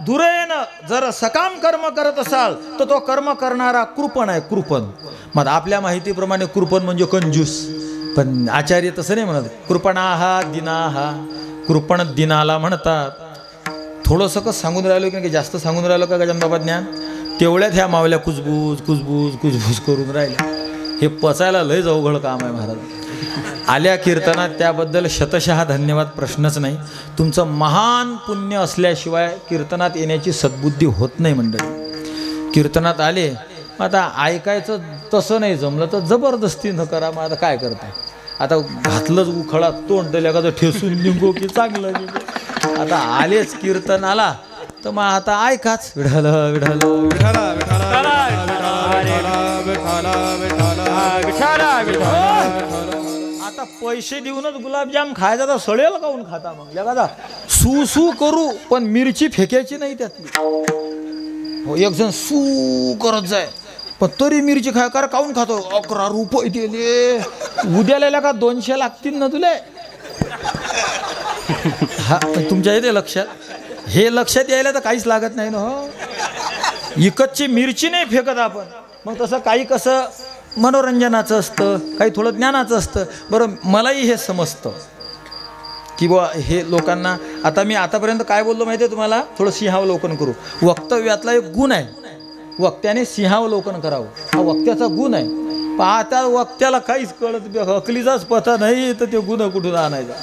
दुरेन जर सकाम कर्म करत असाल तर तो कर्म करणारा कृपण आहे, कृपण. मग आपल्या माहितीप्रमाणे कृपण म्हणजे कंजूस, पण आचार्य तसं नाही म्हणत. कृपणाः दिनाः. कृपण दिनाला म्हणतात. थोडंसं कसं सांगून राहिलो की जास्त सांगून राहिलो का गजानन बाबा ज्ञान? तेवढ्यात ह्या मावल्या कुजबूज कुजबूज कुजबूज करून राहिल्या. हे पचायला लय अवघड काम आहे महाराज. आल्या कीर्तनात त्याबद्दल शतशः धन्यवाद, प्रश्नच नाही. तुमचं महान पुण्य असल्याशिवाय कीर्तनात येण्याची सद्बुद्धी होत नाही मंडळी. कीर्तनात आले आता ऐकायचं तसं नाही जमलं तर जबरदस्ती न करा. मग आता काय करता? आता घातलंच उखळा तोंड दिल्या का ठेसून निघो की चांगलं निघो. आता आलेच कीर्तनाला तर मग आता ऐकाच. विढल विढल विठला आता पैसे देऊनच गुलाबजाम खायचा तर सडेल काऊन खाता? मग जगादा सू सू करू पण मिरची फेकायची नाही त्यातली. हो, एक जण सू करत जाय पण तरी मिरची खाय कर काऊन खातो? 11 रुपये दिले, उद्याला का 200 लागतील ना तुले? हा, तुमच्या इथे लक्षात हे लक्षात यायला तर काहीच लागत नाही ना. हो, इकतची मिरची नाही फेकत आपण. मग तसं काही कसं मनोरंजनाचं असतं, काही थोडं ज्ञानाचं असतं. बरं, मलाही हे समजतं की बुवा हे लोकांना. आता मी आतापर्यंत काय बोललो माहिती आहे तुम्हाला? थोडं सिंहावलोकन करू. वक्तव्यातला एक गुण आहे, वक्त्याने सिंहावलोकन करावं. हा वक्त्याचा गुण आहे. पण आता वक्त्याला काहीच कळत, अकलीचाच पता नाही तर ते गुण कुठून आणायचा?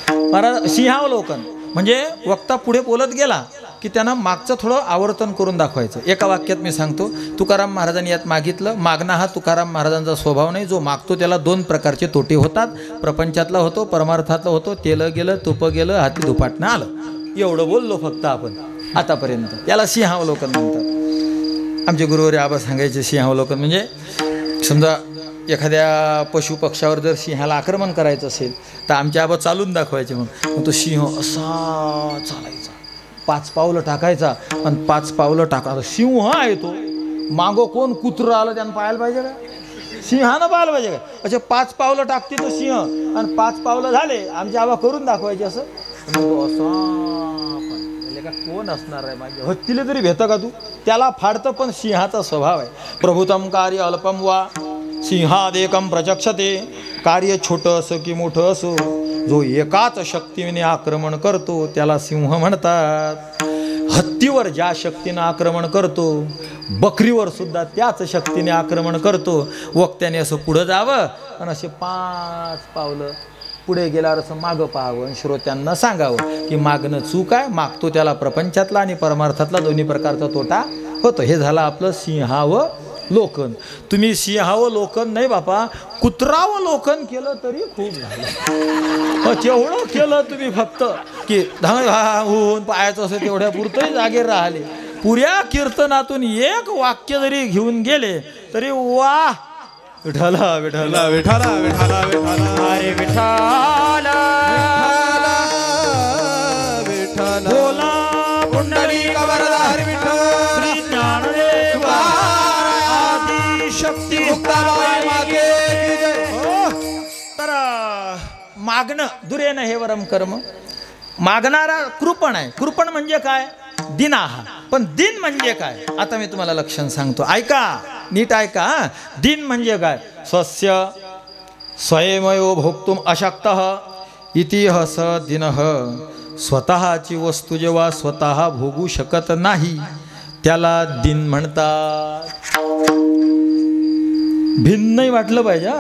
महाराज, सिंहावलोकन म्हणजे वक्ता पुढे बोलत गेला की त्यांना मागचं थोडं आवर्तन करून दाखवायचं. एका वाक्यात मी सांगतो. तुकाराम महाराजांनी यात मागितलं. मागणं हा तुकाराम महाराजांचा स्वभाव नाही. जो मागतो त्याला 2 प्रकारचे तोटे होतात. प्रपंचातला होतो, परमार्थातला होतो. तेल गेलं, तुप गेलं, हाती धुपाटणं आलं. एवढं बोललो फक्त आपण आतापर्यंत. याला सिंहावलोकन म्हणतात. आमचे गुरुवारी आबा सांगायचे सिंहावलोकन म्हणजे समजा एखाद्या पशु पक्षावर जर सिंहाला आक्रमण करायचं असेल तर आमचे आबा चालून दाखवायचे. मग तो सिंह असा चालायचा, 5 पावलं टाकायचा आणि 5 पावलं टाकायचं. सिंह आहे तो, मागो कोण कुत्रं आलं त्यानं पाहायला पाहिजे का? सिंहानं पाहायला पाहिजे का? अच्छा, 5 पावलं टाकते तो सिंह आणि 5 पावलं झाले आमचे आबा करून दाखवायचे असं. का कोण असणार आहे माझे? हत्तीले तरी भेटतं का तू? त्याला फाडतं. पण सिंहाचा स्वभाव आहे. प्रभुतम कार्य अल्पम वा सिंहादेकम प्रचक्षते कार्य छोटं असो की मोठं असो, जो एकाच शक्तीने आक्रमण करतो त्याला सिंह म्हणतात. हत्तीवर ज्या शक्तीनं आक्रमण करतो, बकरीवर सुद्धा त्याच शक्तीने आक्रमण करतो. वक्त्याने असं पुढं जावं आणि असे 5 पावलं पुढे गेल्यावर असं मागं पाहावं, श्रोत्यांना सांगावं की मागणं चूक आहे, मागतो त्याला प्रपंचातला आणि परमार्थातला दोन्ही प्रकारचा तोटा होतो. हे झालं आपलं सिंहावलोकन. तुम्ही सिंहावलोकन नाही बापा, कुत्रावलोकन केलं तरी खूप झालं. तेवढं केलं तुम्ही फक्त की होऊन पाहायचं असं तेवढ्या पुरतंही जागे राहिले. पुऱ्या कीर्तनातून एक वाक्य जरी घेऊन गेले तरी वा. विठाला विठाला विठाला विठाला विठाला हरे विठाला विठाला बोला पुंडलिक वरदारी विठ्ठल श्री ज्ञानदेव आदि शक्ती मुक्ताबाई मागे की जय. तर मागणं दुरेन हे वरम कर्म. मागणारा कृपण आहे. कृपण म्हणजे काय? दिनाहा. पण दिन म्हणजे काय? आता मी तुम्हाला लक्षण सांगतो, ऐका, नीट ऐका. दिन म्हणजे काय? स्वस्य स्वयंमयो भोक्तुम अशक्तः इति स दिनः. स्वतःची वस्तू जेव्हा स्वतः भोगू शकत नाही त्याला दिन म्हणतात. भिन्नही वाटलं पाहिजे.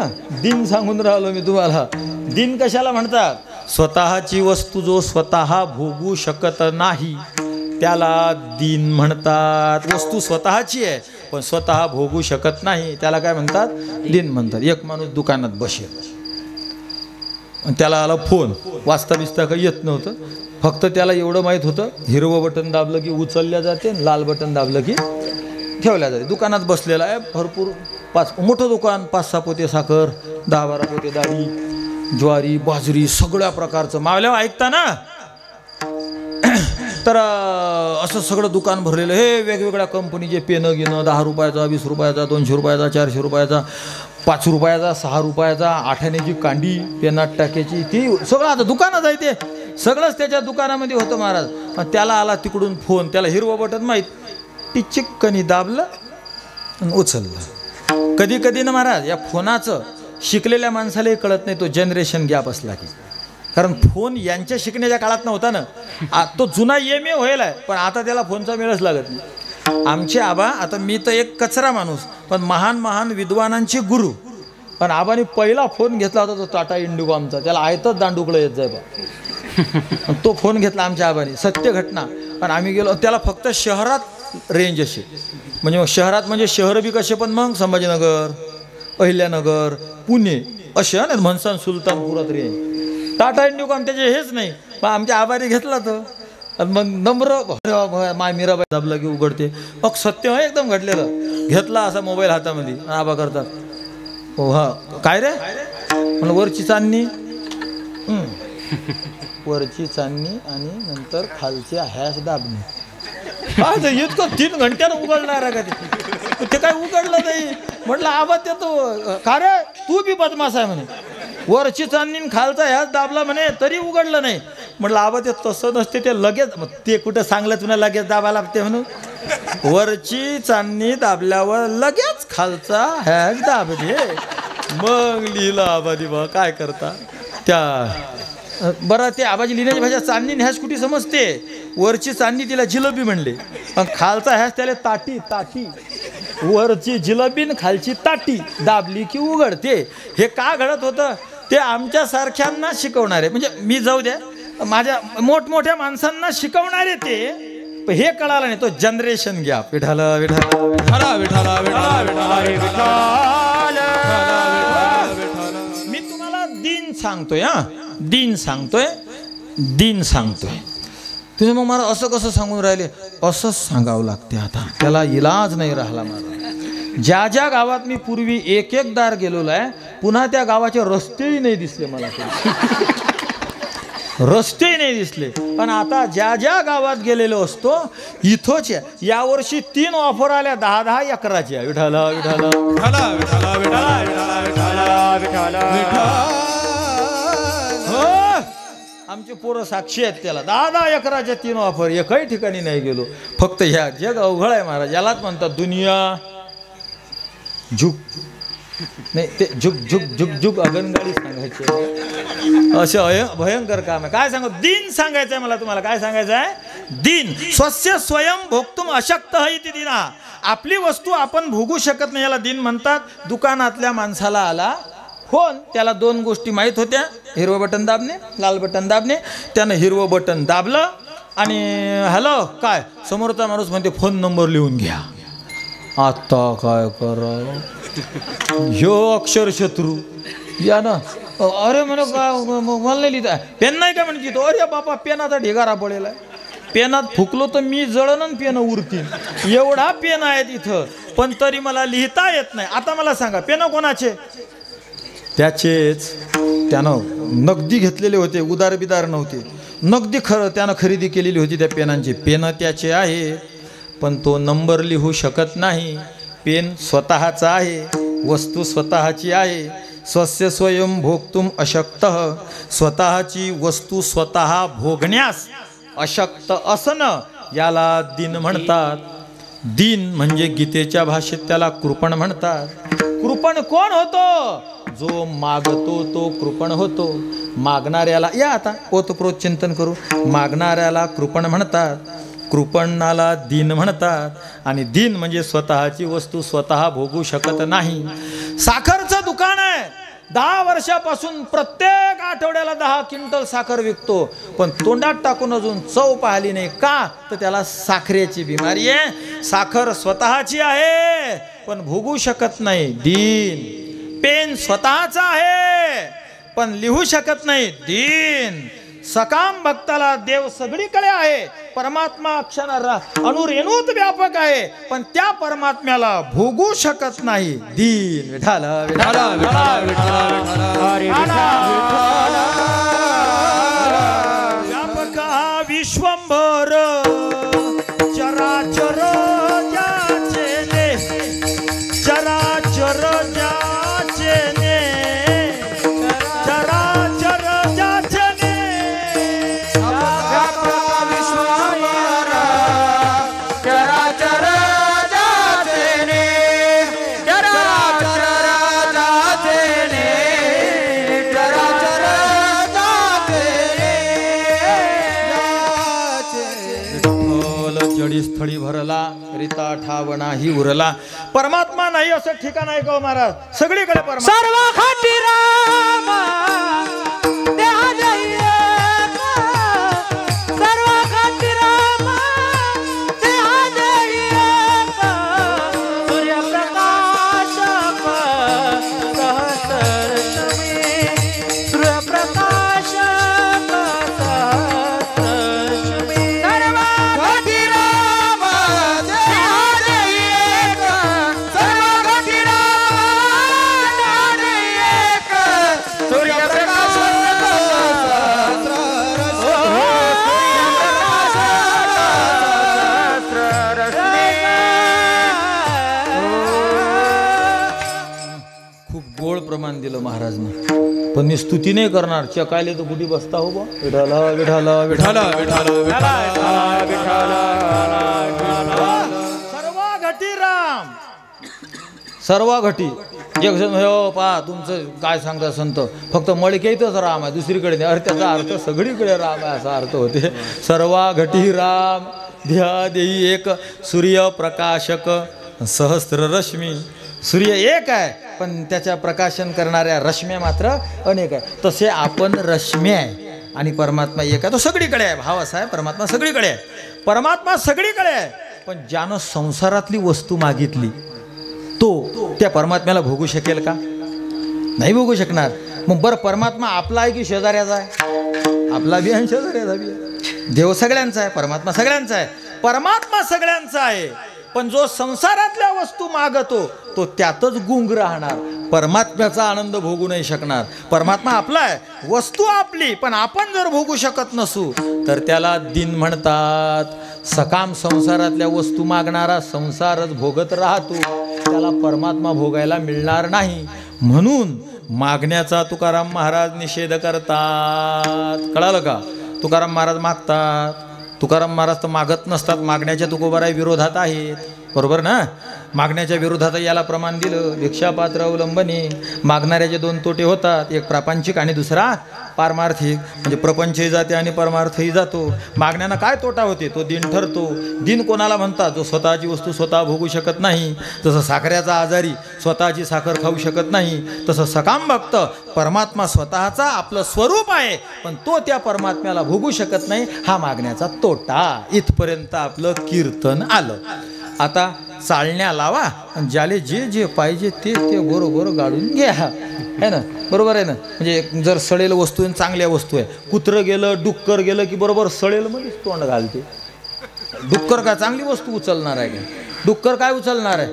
दिन सांगून राहिलो मी तुम्हाला. दिन कशाला म्हणतात? स्वतःची वस्तू जो स्वतः भोगू शकत नाही त्याला दिन म्हणतात. वस्तू स्वतःची आहे पण स्वतः भोगू शकत नाही त्याला काय म्हणतात? दिन म्हणतात. एक माणूस दुकानात बसेल, त्याला आला फोन, वाचता बिचता काही येत नव्हतं, फक्त त्याला एवढं माहीत होतं हिरवं बटन दाबलं की उचलल्या जाते, लाल बटन दाबलं की ठेवल्या जाते. दुकानात बसलेला आहे, भरपूर मोठं दुकान, 5-6 पोते साखर, 10-12 पोते डाळी, ज्वारी, बाजरी, सगळ्या प्रकारचं. मावल्यावर ऐकता ना, तर असं सगळं दुकान भरलेलं. हे वेगवेगळ्या कंपनीचे पेनं घेणं, 10 रुपयाचा, 20 रुपयाचा, 200 रुपयाचा, 400 रुपयाचा, 5 रुपयाचा, 6 रुपयाचा, 8 आण्याची कांडी पेनात टाकायची, ती सगळं आता दुकानात आहे. ते सगळंच त्याच्या दुकानामध्ये होतं महाराज. त्याला आला तिकडून फोन, त्याला हिरवं बटन माहीत, ती चिक्कनी दाबलं आणि उचललं. कधी कधी ना महाराज या फोनाचं शिकलेल्या माणसालाही कळत नाही, तो जनरेशन गॅप असला की. कारण फोन यांच्या शिकण्याच्या काळात नव्हता ना, तो जुना MA व्हायला आहे, पण आता त्याला फोनचा वेळच लागत नाही. आमचे आबा, आता मी तर एक कचरा माणूस पण महान महान विद्वानांचे गुरु, पण आबाने पहिला फोन घेतला होता तो टाटा इंडिगो आमचा, त्याला आयतच दांडुकलं येत जाय बा. तो फोन घेतला आमच्या आबाने, सत्य घटना. पण आम्ही गेलो, त्याला फक्त शहरात रेंज असे, म्हणजे मग शहरात म्हणजे शहर बी कसे, पण मग संभाजीनगर, अहिल्यानगर, पुणे असे ना, म्हणसान सुलतानपुरात रेंज. टाटा इंडिगो त्याचे हेच नाही. मग आमच्या आबाने घेतला तो, आणि मग नम्र माय मीराबाई दाबला की उघडते. मग सत्य एकदम घडलेलं. घेतला असा मोबाईल हातामध्ये, आबा करतात, हो हा काय रे म्हणलं, वरची चांदणी, वरची चांदणी आणि नंतर खालच्या हॅश दाबणे. काय इतकं 3 घंट्यानं उघडणार आहे का ते काय उघडलं नाही. म्हटलं आबा ते तो का रे, तू बी बदमाश आहे म्हणे, वरची चांदणी खालचा ह्याच दाबला म्हणे तरी उघडलं नाही. म्हटलं आबा ते तसं नसते, ते लगेच, मग ते कुठं सांगलं तुला लगेच दाबा लागते म्हणून. वरची चांदणी दाबल्यावर लगेच खालचा हॅश दाबले. मग लिहिलं आबाजी, बा काय करता त्या. बरं ते आबाजी लिहिण्याची भाषा, चांदणी हॅश कुठे समजते? वरची चांदणी तिला जिलेबी म्हणले, खालचा हॅश त्याला ताटी. ताटी, वरची जिलेबी खालची ताटी दाबली की उघडते. हे का घडत होतं ते आमच्यासारख्यांना शिकवणारे, म्हणजे मी जाऊ द्या, माझ्या मोठमोठ्या माणसांना शिकवणारे ते, हे कळालं नाही. तो जनरेशन गॅप. विठाला विठाला विठाला विठाला विठाला विठाला. मी तुम्हाला दिन सांगतोय, दिन सांगतोय, दिन सांगतोय. तुम्ही मग मला असं कसं सांगून राहिले? असंच सांगावं लागते आता, त्याला इलाज नाही राहिला मला. ज्या ज्या गावात मी पूर्वी एक दार गेलेलो आहे, पुन्हा त्या गावाचे रस्तेही नाही दिसले मला, रस्तेही नाही दिसले. पण आता ज्या ज्या गावात गेलेलो असतो इथंच आहे. यावर्षी 3 ऑफर आल्या 10-10 एकराच्या. विठाला विठाला विठाला विठाला विठाला विठाला विठाला विठाला. आमचे पोरं साक्षी आहेत त्याला. 10-10 एकराच्या 3 ऑफर. एकही ठिकाणी नाही गेलो. फक्त ह्या जग अवघड आहे महाराज. यालाच म्हणतात दुनिया नाही ते झुक झुक झुक झुक अगनगाडी सांगायचे असं भयंकर काम आहे. काय सांगू दिन सांगायचं आहे मला तुम्हाला. काय सांगायचं आहे दिन. स्वस्य स्वयं भोक्तुम अशक्त इति दिना. आपली वस्तू आपण भोगू शकत नाही याला दिन म्हणतात. दुकानातल्या माणसाला आला फोन, त्याला दोन गोष्टी माहीत होत्या, हिरवं बटन दाबणे लाल बटन दाबणे. त्यानं हिरवं बटन दाबलं आणि हॅलो काय, समोरचा माणूस म्हणते फोन नंबर लिहून घ्या. आता काय करावं, ह्यो अक्षर शत्रू या ना. अरे म्हणे काय मला नाही लिहिता, पेन नाही का म्हणजे तो. अरे बापा पेनाचा ढिगारा पडेल आहे, पेनात फुकलो तर मी जळण पेन उरतील एवढा पेन आहे तिथं, पण तरी मला लिहिता येत नाही. आता मला सांगा पेन कोणाचे? त्याचेच. त्यानं नगदी घेतलेले होते, उदार बिदार नव्हते, नगदी त्यानं खरेदी केलेली होती त्या पेनांची. पेन त्याचे आहे पण तो नंबर लिहू शकत नाही. पेन स्वतःचा आहे, वस्तू स्वतःची आहे. स्वस्य स्वयं भोक्तुम अशक्त. स्वतःची वस्तू स्वतः भोगण्यास अशक्त असणं याला दिन म्हणतात. दिन म्हणजे गीतेच्या भाषेत त्याला कृपण म्हणतात. कृपण कोण होतो? जो मागतो तो कृपण होतो. मागणाऱ्याला या आता ओतप्रोत चिंतन करू. मागणाऱ्याला कृपण म्हणतात, कृपणाला दिन म्हणतात. आणि दिन म्हणजे स्वतःची वस्तू स्वतः भोगू शकत नाही. साखरचं दुकान आहे, 10 वर्षापासून प्रत्येक आठवड्याला 10 क्विंटल साखर विकतो, पण तोंडात टाकून अजून चव पाहिली नाही. का? तर त्याला साखरेची बिमारी आहे. साखर स्वतःची आहे पण भोगू शकत नाही. दिन. पेन स्वतःचा आहे पण लिहू शकत नाही. दिन. सकाम भक्ताला देव सगळीकडे आहे. परमात्मा अक्षर अणुरेणूत व्यापक आहे पण त्या परमात्म्याला भोगू शकत नाही. दिन. विठाल विठाल व्यापक विश्वंभर चराचर ज्याचे ने, चराचर ज्याचे ने, चराचर ज्याचे ने. स्थळी भरला रिता ठावणा ही उरला. परमात्मा नाही असं ठिकाण आहे का महाराज? सगळीकडे परमात्मा. सर्व खाटी राम देहा जइये सर्व खाटी राम देहा जइये सूर्यप्रकाश सहस्रश्मी सूर्यप्रकाश सहस्रश्मी सर्व खाटी राम देहा जइये सर्व खाटी राम सूर्यप्रकाश खूप गोड प्रमाण दिलं महाराजनं, पण मी स्तुती नाही करणार. चकायले तर कुठे बसता हो बा. विठाला विठाला विठाला विठाला सर्व घटी राम. सर्व घटी. एक जण हो पा तुमचं काय सांगता संत, फक्त मळक्यातच राम आहे दुसरीकडे नाही. अरे त्याचा अर्थ सगळीकडे राम आहे असा अर्थ होते. सर्व घटी राम ध्या देई एक सूर्यप्रकाशक सहस्र रश्मी. सूर्य एक आहे पण त्याच्या प्रकाशन करणाऱ्या रश्म्या मात्र अनेक आहे. तसे आपण रश्म्या आहे आणि परमात्मा एक आहे. तो सगळीकडे आहे. भाव असा आहे परमात्मा सगळीकडे आहे. परमात्मा सगळीकडे आहे पण ज्यानं संसारातली वस्तू मागितली तो त्या परमात्म्याला भोगू शकेल का? नाही भोगू शकणार. मग बरं परमात्मा आपला आहे की शेजाऱ्याचा आहे? आपला बी आहे शेजाऱ्याचा बी आहे. देव सगळ्यांचा आहे, परमात्मा सगळ्यांचा आहे. परमात्मा सगळ्यांचा आहे पण जो संसारातल्या वस्तू मागतो तो त्यातच गुंग राहणार, परमात्म्याचा आनंद भोगू नाही शकणार. परमात्मा आपला आहे, वस्तू आपली, पण आपण जर भोगू शकत नसू तर त्याला दिन म्हणतात. सकाम संसारातल्या वस्तू मागणारा संसारच भोगत राहतो, त्याला परमात्मा भोगायला मिळणार नाही. म्हणून मागण्याचा तुकाराम महाराज निषेध करतात. कळालं का? तुकाराम महाराज मागतात, तुकाराम महाराज तर मागत नसतात, मागण्याच्या तुकोबाराय विरोधात आहेत. बरोबर ना? मागण्याच्या विरोधात याला प्रमाण दिलं. भिक्षापात्र अवलंबने. मागणाऱ्याचे दोन तोटे होतात, एक प्रापंचिक आणि दुसरा पारमार्थिक. म्हणजे प्रपंचही जाते आणि परमार्थही जातो. मागण्यानं काय तोटा होते, तो दिन ठरतो. दिन कोणाला म्हणतात, जो स्वतःची वस्तू स्वतः भोगू शकत नाही. जसं साखरेचा आजारी स्वतःची साखर खाऊ शकत नाही, तसं सकाम भक्त परमात्मा स्वतःचा आपलं स्वरूप आहे, पण तो त्या परमात्म्याला भोगू शकत नाही. हा मागण्याचा तोटा. इथपर्यंत आपलं कीर्तन आलं. आता चालण्या लावा आणि ज्याले जे जे पाहिजे ते ते बरोबर गाडून घ्या, है ना? बरोबर आहे ना? म्हणजे जर सडेल वस्तू आहे, चांगल्या वस्तू आहे, कुत्रं गेलं डुक्कर गेलं की बरोबर सडेल मध्येच तोंड घालते. डुक्कर काय चांगली वस्तू उचलणार आहे का? डुक्कर काय उचलणार आहे?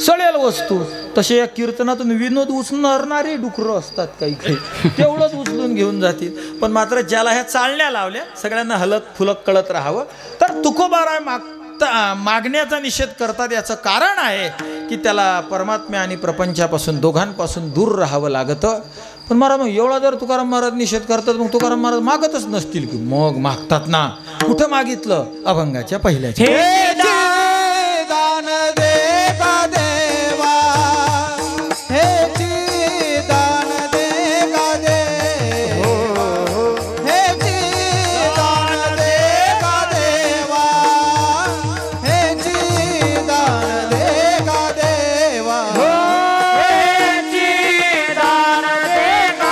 सडेल वस्तू. तसे या कीर्तनातून विनोद उचलणारे डुकरं असतात काही काही, तेवढंच उचलून घेऊन जातील. पण मात्र ज्याला ह्या चालण्या लावल्या, सगळ्यांना हलत फुलक कळत राहावं, तर तुकोबाराय मागण्याचा निषेध करतात. याचं कारण आहे की त्याला परमात्म्या आणि प्रपंचापासून दोघांपासून दूर राहावं लागतं. पण महाराज, मग एवढा जर तुकाराम महाराज निषेध करतात, मग तुकाराम महाराज मागतच नसतील की? मग मागतात ना. कुठं मागितलं? अभंगाच्या पहिल्याच्या. दान दे का देवा, हे दान दे का देवा, हे दान दे का देवा, हे दान दे का देवा, हे दान दे का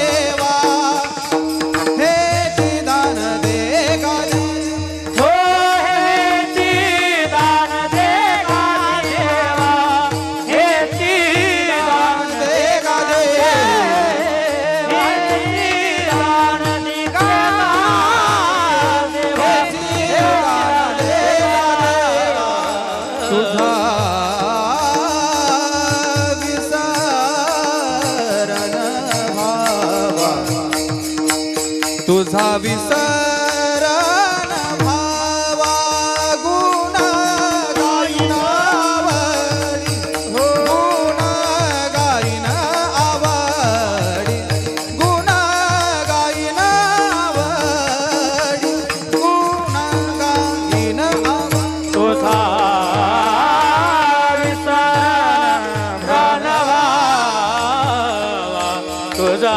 देवा, हे दान दे का तुझा विसरण भावा, गुण गाईन आवडी, गुण गाईन आवडी, गुण गाईन आवडी, गुण गाईन आवडी. तुझा विसरण भावा, तुझा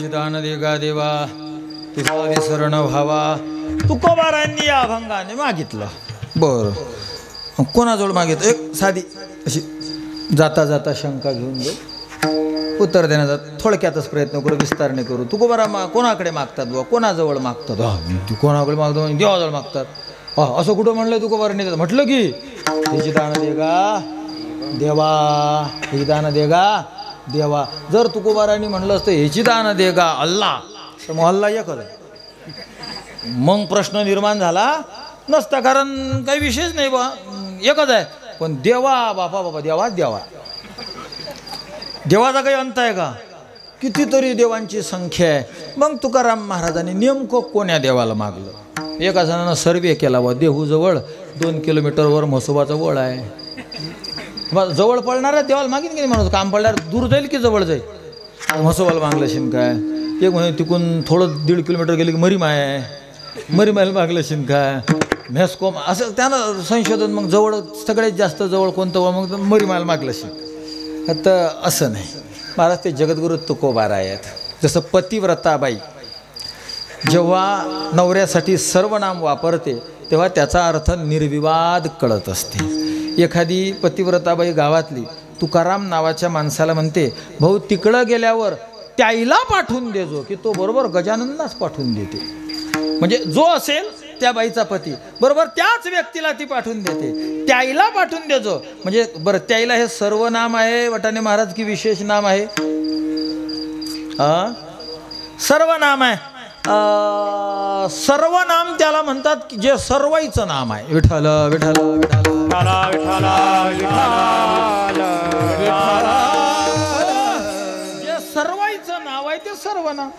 दान देगा देवा, तुझा विसरण व्हावा. तुकोबारांनी या अभंगाने मागितलं. बरं, कोणाजवळ मागितलं? एक साधी अशी जाता जाता शंका घेऊन जाऊ, उत्तर देण्याचा थोडक्यातच प्रयत्न करू, विस्तार नाही करू. तुकोबारा कोणाकडे मागतात बुवा? कोणाजवळ मागतात? कोणाकडे मागतो? देवाजवळ मागतात. असं कुठं म्हणलं तुकोबारांनी? म्हटलं की ह्याची दान देगा देवा, ही दान देगा देवा. जर तुकोबारांनी म्हणलं असतं ह्याची दान देगा अल्लाह, तर मग अल्लाह एकच आहे. मग प्रश्न निर्माण झाला नसता, कारण काही विशेष नाही बा, एकच आहे. पण देवा बापा बाबा, देवा देवा, देवाचा काही अंत आहे का? कितीतरी देवांची संख्या आहे. मग तुकाराम महाराजांनी नेमकं कोण्या देवाला मागलं? एका जणानं सर्वे केला व देहूजवळ 2 किलोमीटरवर म्हसोबाचा वळ आहे. मग जवळ पडणाऱ्या देवाला मागीन की नाही म्हणून, काम पडल्यावर दूर जाईल की जवळ जाईल? म्हसोबाला मागलं शिन काय? एक म्हणे तिकून थोडं 1.5 किलोमीटर गेले की मरीमाय आहे, मरीमायला मागलं शिन काय? म्हेस्कोम असं त्यानं संशोधन मग जवळ सगळ्यात जास्त जवळ कोणतं मग मरीमाल मागलं शिक. तर असं नाही महाराज, ते जगद्गुरु तुकोबार आहेत. जसं पतिव्रताबाई जेव्हा नवऱ्यासाठी सर्वनाम वापरते तेव्हा त्याचा अर्थ निर्विवाद कळत असते. एखादी पतिव्रताबाई गावातली तुकाराम नावाच्या माणसाला म्हणते, भाऊ तिकडं गेल्यावर त्याईला पाठवून देजो, की तो बरोबर गजाननलाच पाठवून देते. म्हणजे जो असेल त्या बाईचा पती बरोबर त्याच व्यक्तीला ती पाठवून देते. त्याईला पाठवून देजो म्हणजे बरं, त्याईला हे सर्वनाम आहे वटाणे महाराज की विशेष नाम आहे? सर्वनाम आहे. सर्वनाम त्याला म्हणतात की जे सर्वाईचं नाम आहे. विठ्ठल विठ्ठल विठ्ठल जे सर्वाईचं नाव आहे ते सर्वनाम.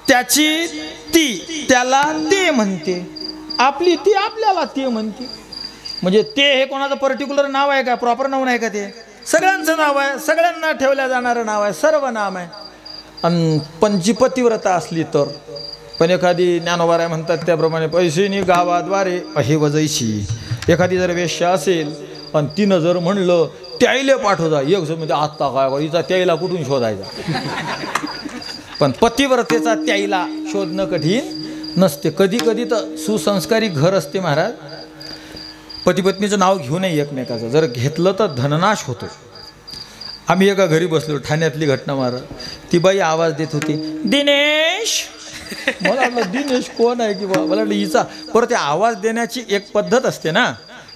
त्याची ती त्याला ते म्हणते, आपली ती आपल्याला ते म्हणते. म्हणजे ते हे कोणाचं पर्टिक्युलर नाव आहे का? प्रॉपर नाव नाही का? ते सगळ्यांचं नाव आहे, सगळ्यांना ठेवल्या जाणारं नाव आहे, सर्वनाम आहे. आणि पंचपतिव्रता असली तर, पण एखादी ज्ञानोबाराय म्हणतात त्याप्रमाणे पैसेनी गावाद्वारे हे वजैशी. एखादी जर वेश्या असेल आणि तिनं जर म्हणलं त्याईले पाठवता, एक जण म्हणजे आत्ता काय हिचा त्याईला कुठून शोधायचा? पण पतिव्रतेचा त्याईला शोधणं कठीण नसते. कधी कधी तर सुसंस्कारी घर असते महाराज, पतिपत्नीचं नाव घेऊ नये एकमेकाचं. जर घेतलं तर धननाश होतो. आम्ही एका घरी बसलो, ठाण्यातली घटना महाराज. ती बाई आवाज देत होती, दिनेश. मला वाटलं दिनेश कोण आहे की बा, मला वाटलं हिचा. परत त्या आवाज देण्याची एक पद्धत असते ना,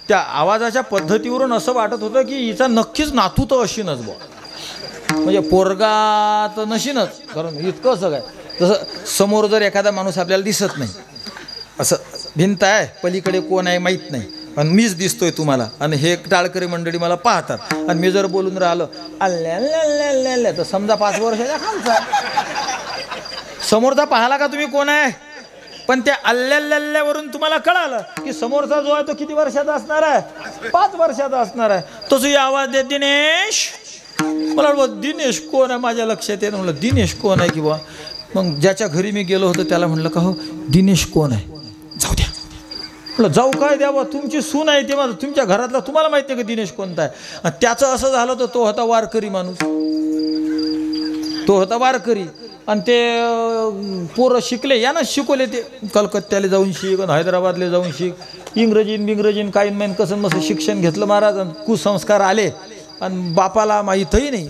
त्या आवाजाच्या पद्धतीवरून असं वाटत होतं की हिचा नक्कीच नातू तर अशीनच बा, म्हणजे पोरगा तर नशीनच. कारण इतकं असं काय, जसं समोर जर एखादा माणूस आपल्याला दिसत नाही, असं भिंत आहे, पलीकडे कोण आहे माहीत नाही, आणि मीच दिसतोय तुम्हाला, आणि हे टाळकरी मंडळी मला पाहतात, आणि मी जर बोलून राहिलो अल्ल्या तर समजा 5 वर्षाच्या खालचा. समोरचा पाहिला का तुम्ही कोण आहे, पण त्या अल्ल्यावरून तुम्हाला कळालं की समोरचा जो आहे तो किती वर्षाचा असणार आहे? 5 वर्षाचा असणार आहे. तसं आवाज दे दिनेश. मला वाटलं दिनेश कोण आहे, माझ्या लक्षात येतं. म्हणलं दिनेश कोण आहे की बा. मग ज्याच्या घरी मी गेलो होतो त्याला म्हणलं का हो दिनेश कोण आहे? जाऊ द्या म्हटलं. जाऊ काय द्यावं, तुमची सून आहे ते माझं, तुमच्या घरातला तुम्हाला माहिती आहे का दिनेश कोणता आहे? आणि त्याचं असं झालं तर तो होता वारकरी माणूस, तो होता वारकरी. आणि ते पोरं शिकले, यानं शिकवले, ते कलकत्त्याला जाऊन शिक, हैदराबादला जाऊन शिक, इंग्रजीन काही महिन कसं मस्त शिक्षण घेतलं महाराज. कुसंस्कार आले आणि बापाला माहीतही नाही,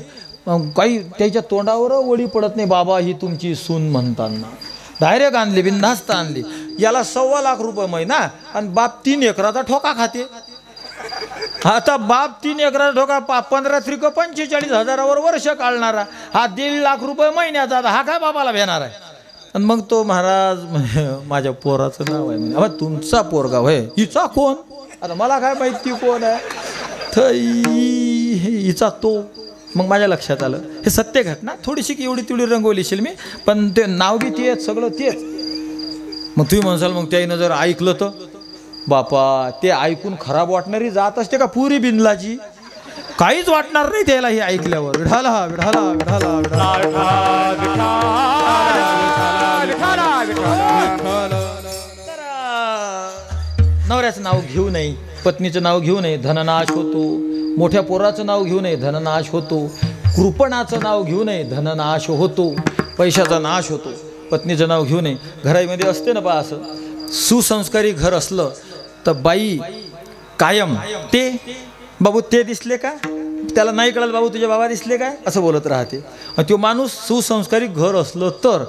काही त्याच्या तोंडावर वळी पडत नाही, बाबा ही तुमची सून म्हणताना. डायरेक्ट आणली, बिनधास्त आणली. याला 1.25 लाख रुपये महिना, आणि बाप 3 एकराचा ठोका खाते. आता बाप 3 एकराचा ठोका 15 त्रिक 45,000 वर्ष काढणारा, हा 1.5 लाख रुपये महिन्याचा, हा काय बाबाला भेणार आहे? आणि मग तो महाराज माझ्या पोराचं नाव आहे म्हणे. तुमचा पोरगा होय, हिचा कोण? आता मला काय माहिती कोण आहे, हिचा तो. मग माझ्या लक्षात आलं हे सत्य घटना, थोडीशी एवढी तेवढी रंगवलीशील मी, पण ते नाव बी तेच, सगळं तेच. मग तुम्ही म्हणसाल मग त्याईनं जर ऐकलं तर बापा, ते ऐकून खराब वाटणारी जात असते का पुरी बिनलाची? काहीच वाटणार नाही त्याला हे ऐकल्यावर. विठाला विठाला विठाला नवऱ्याचं नाव घेऊ नये, पत्नीचं नाव घेऊ नये, धननाश होतो. मोठ्या पोराचं नाव घेऊ नये, धननाश होतो. कृपणाचं नाव घेऊ नये, धननाश होतो. पैशाचा नाश होतो. पत्नीचं नाव घेऊ नये. घरामध्ये असते ना बा असं, सुसंस्कारी घर असलं तर बाई कायम ते बाबू ते दिसले का, त्याला नाही कळलं बाबू तुझे बाबा दिसले काय, असं बोलत राहते. आणि तो माणूस सुसंस्कारी घर असलं तर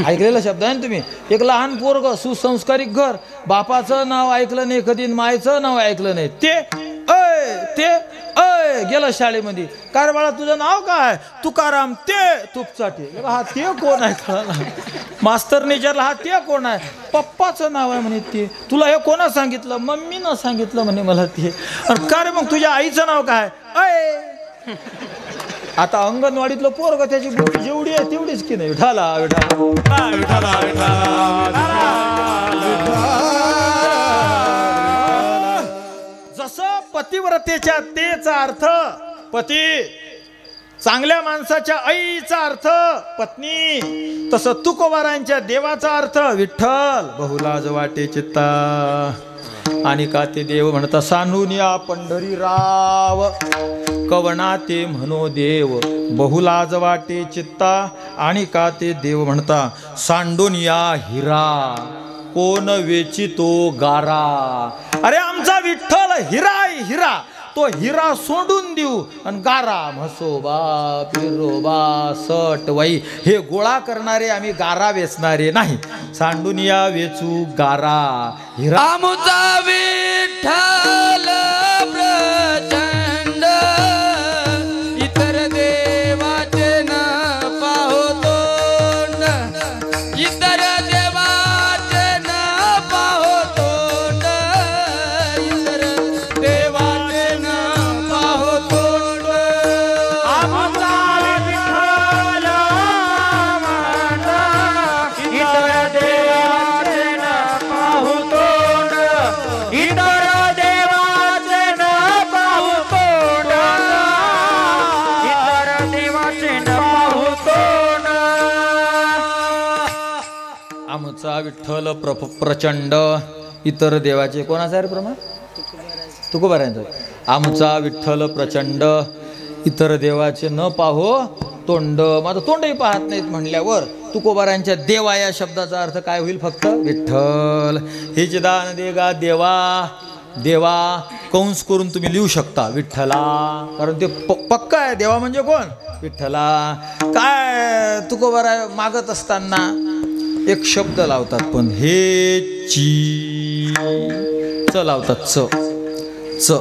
ऐकलेला शब्द आहे ना तुम्ही. एक लहान पोरग सुसंस्कारिक घर, बापाचं नाव ऐकलं नाही कधी, मायचं नाव ऐकलं नाही, ते गेलं शाळेमध्ये. काय रे बाळा तुझं नाव काय? तुकाराम. ते तुपचाटे. हा ते कोण आहे कळला. मास्तरने विचारला हा ते कोण आहे? पप्पाचं नाव आहे म्हणे. ते तुला हे कोणा सांगितलं? मम्मीनं सांगितलं म्हणे मला ते. आणि का रे मग तुझ्या आईचं नाव काय? आता अंगणवाडीतलं पोरग त्याची बुद्धी जेवढी आहे तेवढीच की नाही. विठाला विठाला जसं पतिव्रतेच्या तेचा अर्थ पती, चांगल्या माणसाच्या आईचा अर्थ पत्नी, तसं तुकोबारांच्या देवाचा अर्थ विठ्ठल. बहुलाज वाटे चित्ता आणि का ते देव म्हणता सांडून या पंढरीराव, कवना ते म्हणो देव. बहुलाज वाटे चित्ता आणि का ते देव म्हणता सांडून या हिरा, कोण वेचितो गारा. अरे आमचा विठ्ठल हिरा आहे हिरा, तो हिरा सोडून देऊ आणि गारा म्हसोबा पिरोबा सटवाई हे गोळा करणारे आम्ही गारा वेचणारे नाही. सांडून या वेचू गारा हिरा. आमचा विठ्ठल प्रचंड, इतर देवाचे न पाहो तोंड, इतर देवाचे न पाहो तोंड, इतर देवाचे न पाहो तोंड. आमचा विठ्ठल इतर देवाचे न पाहू तोंड, इतर देवाचे न पाहू तोंड, इतर देवाचे न पाहू तोंड. आमचा विठ्ठल प्रचंड, इतर देवाचे कोणाचा रे प्रमाण तुकोबारांचा. आमचा विठ्ठल प्रचंड, इतर देवाचे न पाहो तोंड. माझं तोंडही पाहत नाहीत म्हणल्यावर तुकोबारांच्या देवा या शब्दाचा अर्थ काय होईल? फक्त विठ्ठल. हेच दान दे गा देवा. देवा कंस करून तुम्ही लिहू शकता विठ्ठला, कारण ते पक्का आहे. देवा म्हणजे कोण? विठ्ठला. काय तुकोबारा मागत असताना एक शब्द लावतात, पण हे ची च लावतात. च च.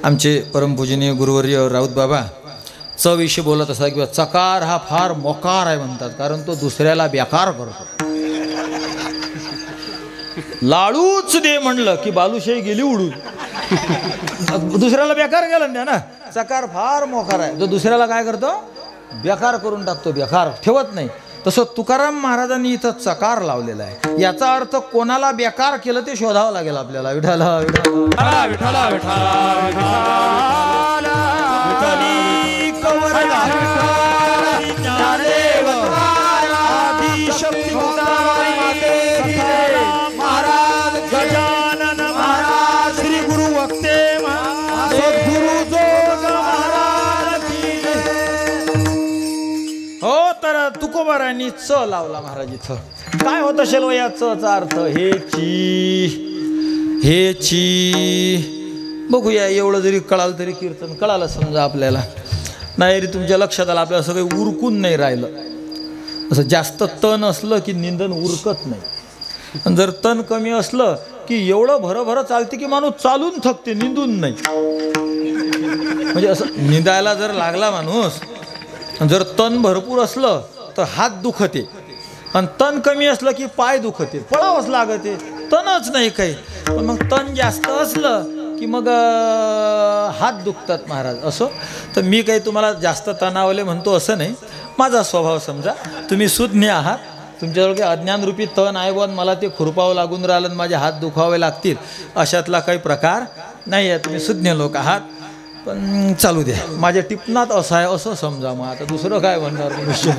आमचे परमपूजनीय गुरुवर्य राऊत बाबा च विषयी बोलत असतात किंवा चकार हा फार मोकार आहे म्हणतात, कारण तो दुसऱ्याला बेकार करतो. लाडूच दे म्हणलं की बालुशाही गेली उडून, दुसऱ्याला बेकार केलं ना. चकार फार मोकार आहे, जो दुसऱ्याला काय करतो? बेकार करून टाकतो, बेकार ठेवत नाही. तसं तुकाराम महाराजांनी इथं चकार लावलेला आहे. याचा अर्थ कोणाला बेकार केलं ते शोधावं लागेल आपल्याला. विठाला विठाला विठ्ठला विठ्ठला महाराज गजानन महाराज श्री गुरु वक्ते सद्गुरु जोग महाराज की जय. हो, तर तुकोबारांनी च लावला महाराज. इथं काय होत असेल या च चा अर्थ? हे ची बघूया. एवढं जरी कळालं तरी कीर्तन कळालं समजा आपल्याला. नाही रे तुमच्या लक्षात आलं, आपल्याला सगळं उरकून नाही राहिलं. असं जास्त तण असलं की निंदन उरकत नाही, आणि जर तण कमी असलं की एवढं भरभर चालते की माणूस चालून थकते, निंदून नाही. म्हणजे असं निंदायला जर लागला माणूस, जर तण भरपूर असलं तर हात दुखते, आणि तण कमी असलं की पाय दुखते, पळावंच लागते. तणच नाही काही, पण मग तण जास्त असलं की मग हात दुखतात महाराज. असो, तर मी काही तुम्हाला जास्त तणावले म्हणतो असं नाही. माझा स्वभाव समजा, तुम्ही सुज्ञ आहात, तुमच्याजवळ काही अज्ञानरूपी तण आहे व मला ते खुरपावं लागून राहिलं आणि माझे हात दुखावे लागतील, अशातला काही प्रकार नाही आहे. तुम्ही सुज्ञ लोक आहात. पण चालू द्या, माझ्या टिपणात असं आहे असं समजा. मग आता दुसरं काय म्हणणार मनुष्य?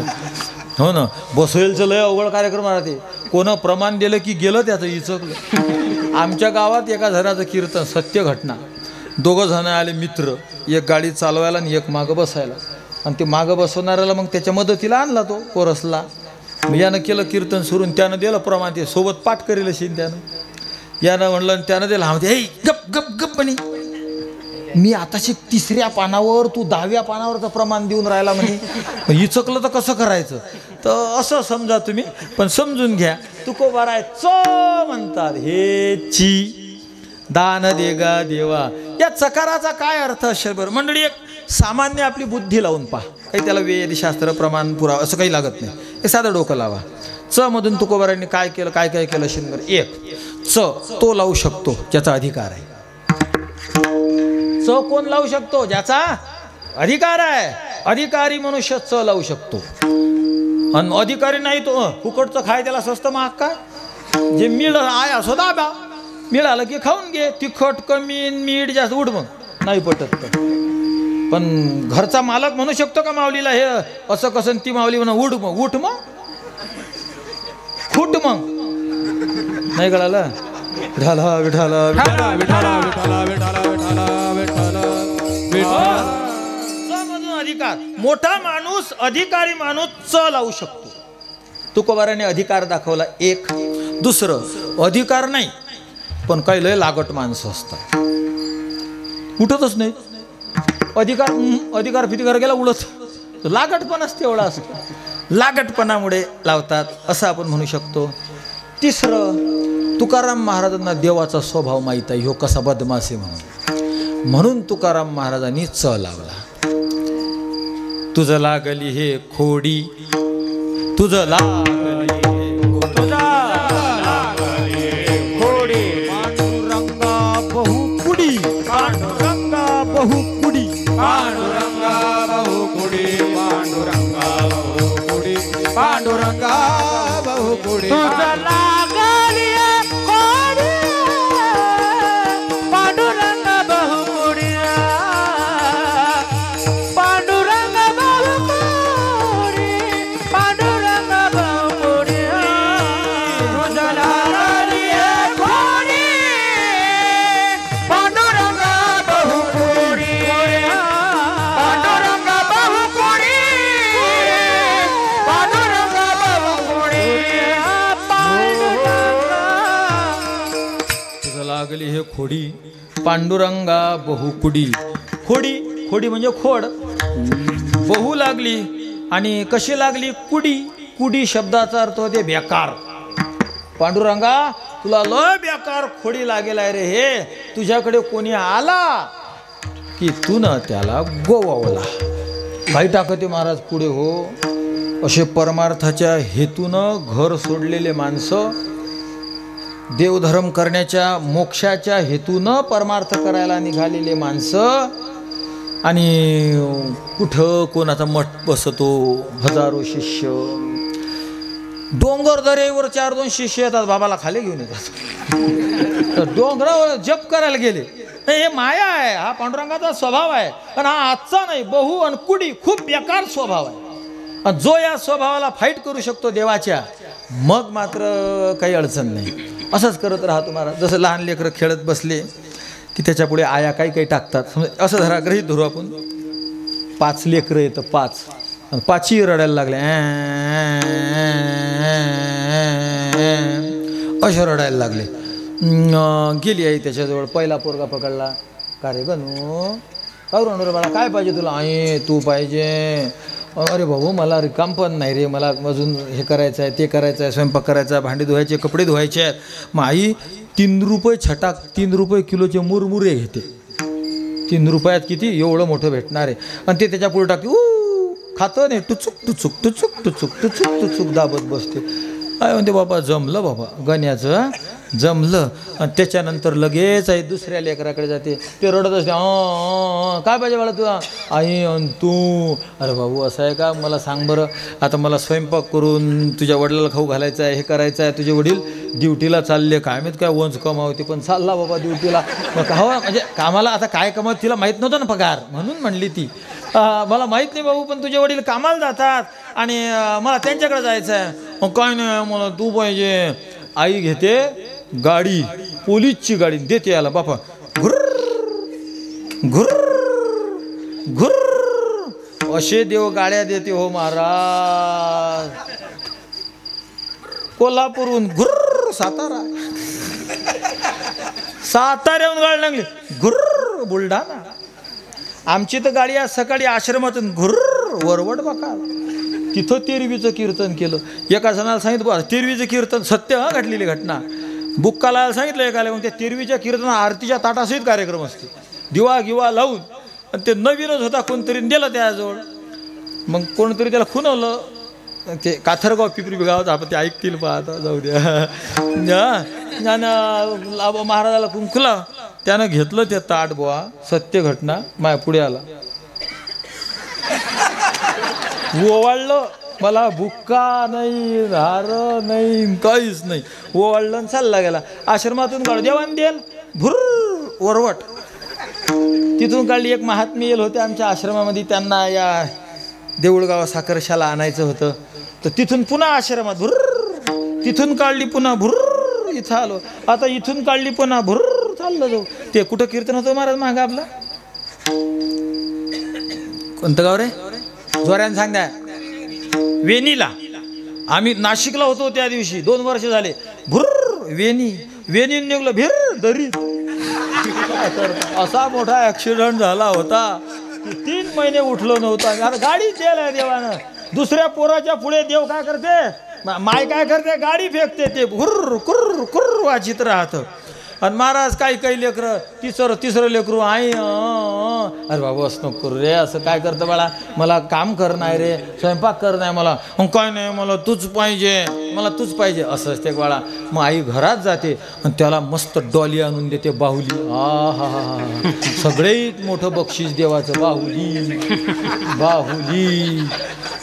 हो ना, बसवेलचं लय अवघड कार्यक्रम राहते. कोणं प्रमाण दिलं की गेलं त्याचं इचकलं. आमच्या गावात एका जणाचं कीर्तन, सत्य घटना. दोघं जण आले मित्र, एक गाडी चालवायला आणि एक मागं बसायला. आणि ते मागं बसवणाऱ्याला मग त्याच्या मदतीला आणला तो कोरसला. यानं केलं कीर्तन सुरून, त्यानं दिलं प्रमाण, ते सोबत पाठ करेल असेल त्यानं. यानं म्हणलं आणि त्यानं दिलं. हा म्हणते, हे गप गप गप म्हणे, मी आताशी 3ऱ्या पानावर, तू 10व्या पानावरचं प्रमाण देऊन राहिला म्हणे. इचकलं तर कसं करायचं? तर असं समजा तुम्ही, पण समजून घ्या. तुकोबाराय च म्हणतात. हे ची दान देगा देवा. या चकाराचा काय अर्थ असेल बरं मंडळी? एक सामान्य आपली बुद्धी लावून पहा. काही त्याला वेदशास्त्र प्रमाण पुरावा असं काही लागत नाही. एक साधं डोकं लावा. च मधून तुकोबारांनी काय केलं, काय काय केलं असेल बरं? एक च तो लावू शकतो ज्याचा अधिकार आहे. च कोण लावू शकतो? ज्याचा अधिकार आहे. अधिकारी मनुष्य च लावू शकतो. आणि अधिकारी नाही तो फुकटचं खाय, त्याला स्वस्त महाग काय? जे मिळालं आहे असं दाबा, मिळालं की खाऊन घे. तिखट कमी, मीठ जास्त, उठ मग नाही पटत तर. पण घरचा मालक म्हणू शकतो का माऊलीला हे असं कसं, ती माऊली म्हणा उठ मग, उठ मग, फुट मग, नाही कळालं. विठाला विठाला विठाला विठाला विठाला विठाला विठाला विठाला. अधिकार, मोठा माणूस अधिकारी माणूस च लावू शकतो. तुकोबाराने अधिकार दाखवला एक. दुसरं, अधिकार नाही पण काही लय लागट माणसं असतात, उठतच नाही. अधिकार अधिकार फितिकार गेला उडत, लागटपण असते एवढा असतो, लागटपणामुळे लावतात असं आपण म्हणू शकतो. तिसरं, तुकाराम महाराजांना देवाचा स्वभाव माहीत आहे, ह्यो कसा बदमाश आहे म्हणून तुकाराम महाराजांनी च लावला. तुझं लागली हे खोडी, तुझं लागली खोडी, पांडुरंगा बहुकुडी, पांडुरंगा बहुकुडी, पांडुरंगा बहुकुडी, पांडुरंगा बहुकुडी, पांडुरंगा बहुकुडी. तुझं लागली खोडी, पांडुरंग बहुकुडी, पांडुरंग बहुकुडी, पांडुरंग बहुकुडी. तुझं लागली खोडी, पांडुरंग बहुकुडी, पांडुरंग बहुकुडी, पांडुरंग बहुकुडी, तुझं लागली हे खोडी, पांडुरंगा बहुकुडी. खोडी, खोडी म्हणजे खोड, बहु लागली आणि कशी लागली, कुडी. कुडी शब्दाचा अर्थ होते बेकार. पांडुरंगा तुला लय बेकार खोडी लागेल आहे रे हे, तुझ्याकडे कोणी आला की तू न त्याला गोवावला. काही टाकते महाराज पुढे हो. असे परमार्थाच्या हेतूनं घर सोडलेले माणसं, देवधर्म करण्याच्या मोक्षाच्या हेतूनं परमार्थ करायला निघालेले माणसं, आणि कुठं कोणाचा मठ बसतो, हजारो शिष्य, डोंगर दरेवर 4-2 शिष्य येतात, बाबाला खाली घेऊन येतात. तर डोंगरावर जप करायला गेले. हे माया आहे, हा पांडुरंगाचा स्वभाव आहे, पण हा आजचा नाही. बहु आणि कुडी खूप बेकार स्वभाव आहे. आणि जो या स्वभावाला फाईट करू शकतो देवाच्या, मग मात्र काही अडचण नाही. असंच करत राहा तुम्हाला. जसं लहान लेकरं खेळत बसले की त्याच्या पुढे आया काही काही टाकतात. समजा असं धरा, गृहीत धरू आपण, 5 लेकरं येतं, 5, आणि 5ही रडायला लागले, असे रडायला लागले. गेली आई त्याच्याजवळ, पहिला पोरगा पकडला. का रे गणू, काय रडू रे बाळा, काय पाहिजे तुला? आई तू पाहिजे. अरे भाऊ मला रिकाम पण नाही रे, मला अजून हे करायचं आहे, ते करायचं आहे, स्वयंपाक करायचा, भांडी धुवायचे, कपडे धुवायचे आहेत. मग आई 3 रुपये छटाक, 3 रुपये किलोचे मुरमुरे घेते. 3 रुपयात किती एवढं मोठं भेटणार आहे, आणि ते त्याच्या पुढे टाकते. खातं नाही, टुचुक टुचुक टुचुक टुचुक टुचुक टुचुक दाबत बसते. काय म्हणते बाबा, जमलं बाबा गण्याचं, जमलं. आणि त्याच्यानंतर लगेच आई दुसऱ्या लेकराकडे जाते. ते रडत असते, काय पाहिजे बाळा तुला? आई आणि तू. अरे भाऊ असं आहे का, मला सांग बरं, आता मला स्वयंपाक करून तुझ्या वडिलाला खाऊ घालायचं आहे, हे करायचं आहे. तुझे वडील ड्युटीला चालले, काय माहीत काय वंच कमावते, पण चालला बाबा ड्युटीला. मग हवं म्हणजे कामाला आता काय कमावत, तिला माहीत नव्हतं ना पगार, म्हणून म्हणली ती, मला माहीत नाही भाऊ, पण तुझे वडील कामाला जातात आणि मला त्यांच्याकडे जायचं आहे. मग काय नाही, मला तू पाहिजे. आई घेते गाडी, पोलीसची गाडी, देते याला. बापा घुर्र घुर्र घुर्र असे देव गाड्या देते हो महाराज. कोल्हापूरहून घुर्र सातारा, साताऱ्याहून गाडी लागली घुर्र बुलढाणा. आमची तर गाडी आज सकाळी आश्रमातून घुर्र वरवड बघा, तिथं तेरवीचं कीर्तन केलं. एका जणाला सांगितलं बा तेरवीचं कीर्तन, सत्य हा घडलेली घटना. बुक्काला सांगितलं एकाला, मग त्या तेरवीच्या कीर्तन आरतीच्या ताटासहित कार्यक्रम असते, दिवा गिवा लावून. आणि ते नवीनच होता, कोणतरी दिलं त्याजवळ. मग कोणतरी त्याला खुनवलं. ते काथरगाव पिपरी गावात, आपण ते ऐकतील पाहता, जाऊ द्या. महाराजाला कुंकला, त्यानं घेतलं ते ताट बुवा, सत्य घटना माया पुढे आला, ओवाळलं. मला बुक्का नाही, धार नाही, काहीच नाही. ओवाळलं आणि चालला गेला. आश्रमातून गाडी देवान देल भुर्र वरवट. तिथून काढली. एक महात्मे येल होते आमच्या आश्रमामध्ये, त्यांना या देऊळगाव साखरशाला आणायचं होतं. तर तिथून पुन्हा आश्रमात भुर्र, तिथून काढली पुन्हा भुर्र, इथं आलो. आता इथून काढली पुन्हा भुर्र, चाललं जाऊ. ते कुठं कीर्तन होतं महाराज मागं आपलं? कोणतं गाव रे? जोऱ्यानं सांग द्या. वेणीला. आम्ही नाशिकला होतो त्या दिवशी, 2 वर्ष झाले. भुर्र वेणी, वेणी निघलं भिर दरी. असा मोठा ऍक्सिडेंट झाला होता, 3 महिने उठलो नव्हता. गाडी दिलाय देवानं. दुसऱ्या पोराच्या पुढे देव काय करते, माय काय करते, गाडी फेकते. ते घुर्र कुर्र कुर्र वाचित राहतं. आणि महाराज काही लेकरं, तिसरं लेकरू आई अरे बाबा असं नको करू रे, असं काय करतं बाळा, मला काम कर नाही रे, स्वयंपाक कर नाही मला, काय नाही मला तूच पाहिजे, मला तूच पाहिजे असं असते बाळा. मग आई घरात जाते आणि त्याला मस्त डॉली आणून देते, बाहुली. हा सगळ्यात मोठं बक्षीस देवाचं, बाहुली बाहुली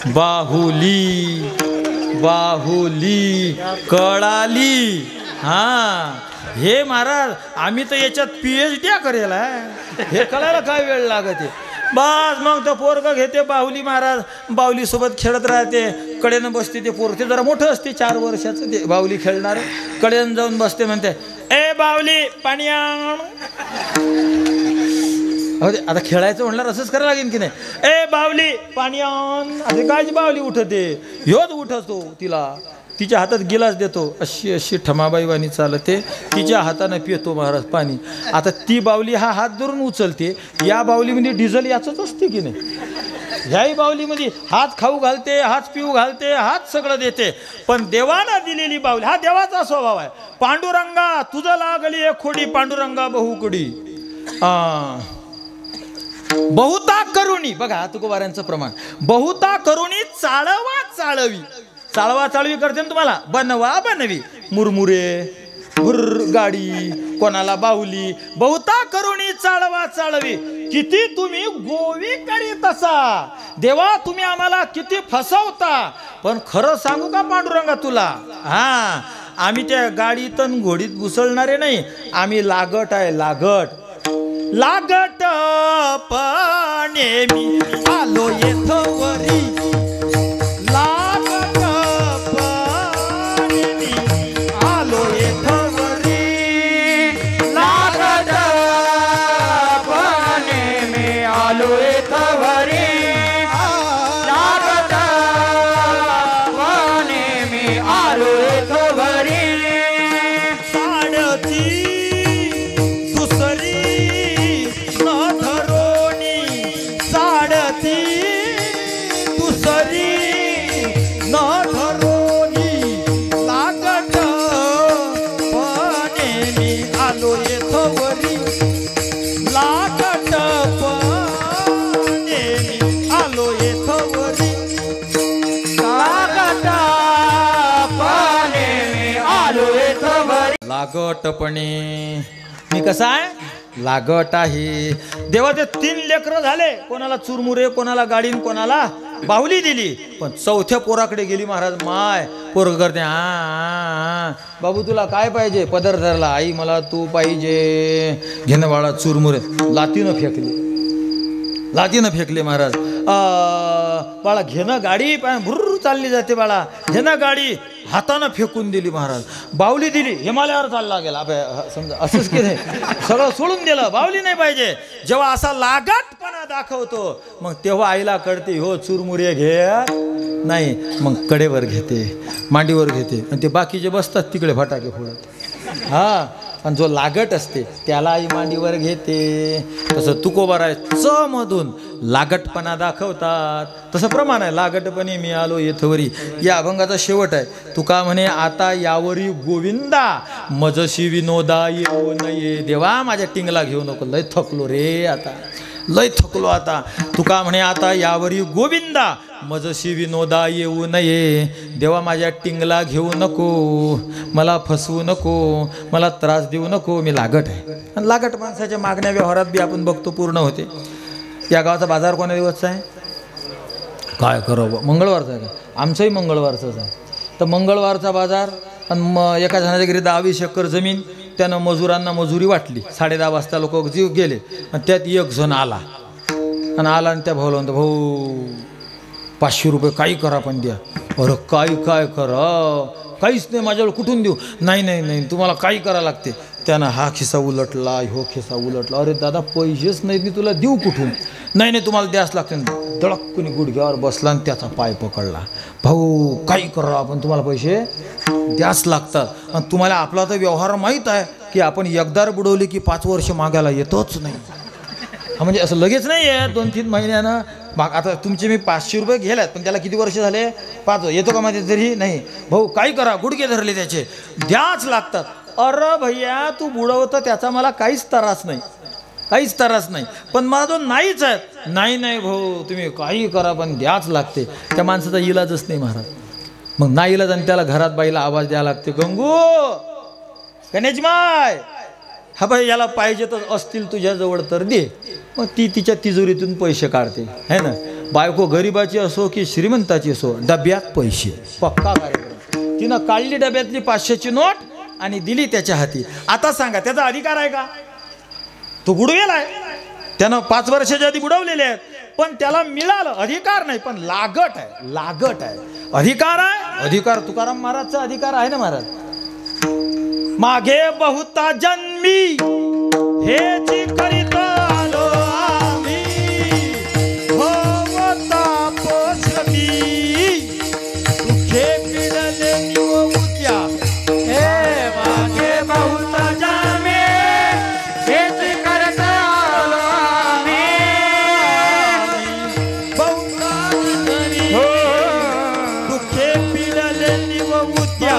बाहुली बाहुली कळाली. हा हे महाराज आम्ही तर याच्यात PhD करेल आहे, हे कळायला काय वेळ लागते. बस मग तो पोरग घेते बाहुली. महाराज बाहुली सोबत खेळत राहते, कडेनं बसते. ते पोर ते जरा मोठं असते, 4 वर्षाचं ते बाहुली खेळणार. कडेनं जाऊन बसते, म्हणते ए बाहुली पाणी आण. आता खेळायचं म्हणलं असंच करायला लागेल की नाही. ए बाहुली पाणी आण. अरे काय बाहुली उठते, ह्योच उठतो तिला. तिच्या हातात गिलास देतो, अशी ठमाबाईवानी चालते, तिच्या हाताने पितो महाराज पाणी. आता ती बावली हा हात धरून उचलते. या बावलीमध्ये डिझेल याचंच असते की नाही. ह्याही बावलीमध्ये हात खाऊ घालते, हात पिऊ घालते, हात सगळं देते. पण देवानं दिलेली बावली हा देवाचा स्वभाव आहे. पांडुरंगा तुझं लागली एक खोडी, पांडुरंगा बहुकुडी. बहुता करुणी, बघा तुकोबाऱ्यांचं प्रमाण, बहुता करुणी चाळवा चाळवी. चाळवा चाळवी करते ना तुम्हाला, बनवा बनवी. मुरमुरे भुर्र गाडी, कोणाला बाहुली. बहुता करुणी चाळवा चाळवी. किती तुम्ही गोवी करीत असा देवा, तुम्ही आम्हाला किती फसवता. पण खरं सांगू का पांडुरंगा तुला, हा आम्ही त्या गाडीत घोडीत घुसळणारे नाही. आम्ही लागट आहे, लागट लागट पाने मी आलो येतो वरी. लागटपणे मी कसा आहे, लागट आहे. देवाचे 3 लेकरं झाले, कोणाला चुरमुरे, कोणाला गाडीन, कोणाला बाहुली दिली. पण 4थ्या पोराकडे गेली महाराज. माय पोरग करते हा बाबू तुला काय पाहिजे, पदर धरला. आई मला तू पाहिजे. घेणं बाळा चुरमुरे, लातीनं फेकले महाराज. बाळा घेणं गाडी भुर्र चालली जाते. बाळा घेणं गाडी हातानं फेकून दिली महाराज. बावली दिली, हिमालयावर चालला गेला. समजा असंच की नाही, सगळं सोडून दिलं, बावली नाही पाहिजे. जेव्हा असा लागटपणा दाखवतो मग तेव्हा आईला कळते हो चुरमुरे घे नाही. मग कडेवर घेते, मांडीवर घेते, आणि ते बाकीचे बसतात तिकडे फटाके फोडत. हा आणि जो लागट असते त्याला आई मांडीवर घेते. तसं तुकोबाराय च मधून लागटपणा दाखवतात. तसं प्रमाण आहे. लागटपणे मी आलो येथवरी. या अभंगाचा शेवट आहे. तुका म्हणे आता यावरी गोविंदा, मजशी विनोदा येऊ नये. देवा माझ्या टिंगला घेऊ नको, लय थकलो रे आता, लय थकलो आता. तुका म्हणे आता यावरी गोविंदा, मजशी विनोदा येऊ नये. देवा माझ्या टिंगला घेऊ नको, मला फसवू नको, मला त्रास देऊ नको. मी लागट आहे. आणि लागट माणसाच्या मागण्या व्यवहारात बी आपण बघतो पूर्ण होते. या गावाचा बाजार कोणा दिवसचा आहे, काय करावं, मंगळवारचा आहे का? आमचंही मंगळवारचंच आहे. तर मंगळवारचा बाजार. आणि एका जणाच्या घरी 10-20 एकर जमीन, त्यानं मजुरांना मजुरी वाटली. 10:30 वाजता लोक गेले आणि त्यात एक जण आला आणि त्या भाऊला म्हणतो, भाऊ 500 रुपये काही करा पण द्या. अरे काय करा, काहीच नाही माझ्यावर, कुठून देऊ? नाही तुम्हाला काही करा लागते. त्यानं हा खिसा उलटला, हो खिसा उलटला. अरे दादा पैसेच नाहीत, मी तुला देऊ कुठून? नाही तुम्हाला द्यास लागते. दळकून गुडघ्यावर बसला आणि त्याचा पाय पकडला. भाऊ काही करा आपण, तुम्हाला पैसे द्यास लागतात. आणि तुम्हाला आपला तर व्यवहार माहीत आहे की आपण एकदार बुडवले की 5 वर्ष मागायला येतोच नाही. म्हणजे असं लगेच नाही आहे, 2-3 महिन्यानं माग. आता तुमचे मी 500 रुपये गेल्यात, पण त्याला किती वर्ष झाले? 5. येतो का माझे तरी? नाही. भाऊ काही करा, गुडघे धरले त्याचे, द्याच लागतात. अरे भैया तू बुडवतं त्याचा मला काहीच त्रास नाही, पण मला तो नाहीच आहे. नाही भाऊ तुम्ही काही करा पण द्याच लागते. त्या माणसाचा इलाजच नाही महाराज. मग नाही इलाज आणि त्याला घरात बाईला आवाज द्यावा लागते, गंगू गणेश माय, हा बाई याला पाहिजे तर असतील तुझ्याजवळ तर दे. मग ती तिच्या तिजोरीतून पैसे काढते, है ना. बायको गरीबाची असो की श्रीमंताची असो, डब्यात पैसे, पक्का कार्यक्रम. तिनं काढली डब्यातली 500ची नोट आणि दिली त्याच्या हाती. आता सांगा त्याचा अधिकार आहे का? तो बुडवेल आहे, त्यानं 5 वर्षाच्या आधी बुडवलेले आहेत, पण त्याला मिळालं. अधिकार नाही पण लागट आहे. अधिकार आहे, अधिकार तुकाराम महाराजचा अधिकार आहे ना महाराज. मागे बहुता जन्मी हेची करीत आलो आम्ही, भवता पोषमी दुखे पिडले निवत्या. हे मागे बहुत जन्मे हेच करत आलो आम्ही, बहुता जन्मी दुखे पिडले निवत्या.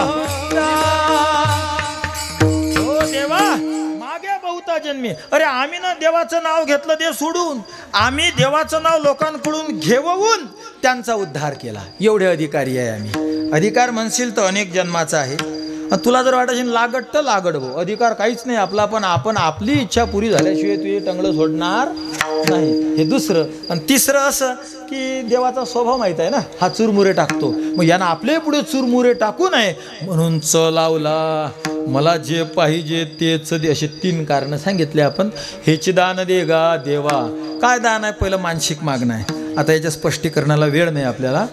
जन्मी. अरे आम्ही ना देवाचं नाव घेतलं ते सोडून, आम्ही देवाचं नाव लोकांकडून घेवून त्यांचा उद्धार केला. एवढे अधिकारी आहे आम्ही. अधिकार म्हणशील तर अनेक जन्माचा आहे. तुला जर वाटत लागड तर लागड भाऊ, अधिकार काहीच नाही आपला, पण आपण आपली इच्छा पुरी झाल्याशिवाय तू हे टंगळं सोडणार नाही. हे दुसरं. आणि तिसरं असं की देवाचा स्वभाव माहीत आहे ना, हा चुरमुरे टाकतो. मग यांना आपले पुढे चुरमुरे टाकू नये म्हणून लावला, मला जे पाहिजे तेच दे. असे 3 कारणं सांगितले आपण. हेची दान दे गा देवा. काय दान आहे? पहिलं मानसिक मागणं आहे. आता याच्या स्पष्टीकरणाला वेळ नाही आपल्याला.